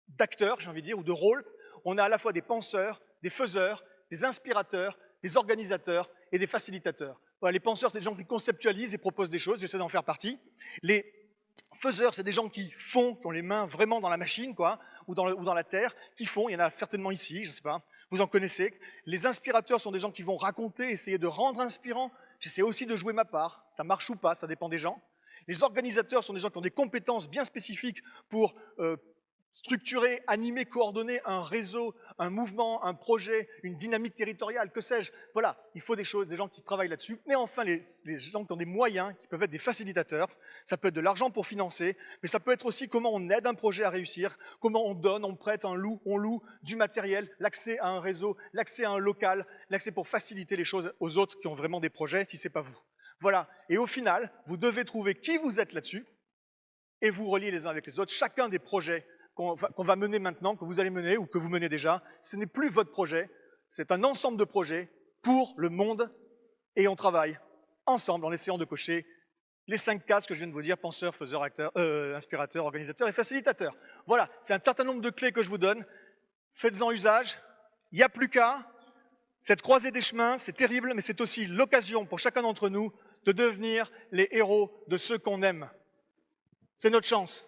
d'acteurs, j'ai envie de dire, ou de rôles. On a à la fois des penseurs, des faiseurs, des inspirateurs, des organisateurs et des facilitateurs. Voilà, les penseurs, c'est des gens qui conceptualisent et proposent des choses, j'essaie d'en faire partie. Les faiseurs, c'est des gens qui font, qui ont les mains vraiment dans la machine, quoi, ou dans la terre, qui font, il y en a certainement ici, je ne sais pas, vous en connaissez. Les inspirateurs sont des gens qui vont raconter, essayer de rendre inspirant. J'essaie aussi de jouer ma part, ça marche ou pas, ça dépend des gens. Les organisateurs sont des gens qui ont des compétences bien spécifiques pour structurer, animer, coordonner un réseau, un mouvement, un projet, une dynamique territoriale, que sais-je. Voilà, il faut des gens qui travaillent là-dessus. Mais enfin, les gens qui ont des moyens, qui peuvent être des facilitateurs, ça peut être de l'argent pour financer, mais ça peut être aussi comment on aide un projet à réussir, comment on donne, on prête, on loue du matériel, l'accès à un réseau, l'accès à un local, l'accès pour faciliter les choses aux autres qui ont vraiment des projets, si ce n'est pas vous. Voilà, et au final, vous devez trouver qui vous êtes là-dessus, et vous relier les uns avec les autres, chacun des projets qu'on va mener maintenant, que vous allez mener ou que vous menez déjà, ce n'est plus votre projet, c'est un ensemble de projets pour le monde et on travaille ensemble en essayant de cocher les 5 cases que je viens de vous dire, penseur, faiseur, acteur, inspirateur, organisateur et facilitateur. Voilà, c'est un certain nombre de clés que je vous donne, faites-en usage, il n'y a plus qu'à, cette croisée des chemins, c'est terrible, mais c'est aussi l'occasion pour chacun d'entre nous de devenir les héros de ceux qu'on aime. C'est notre chance.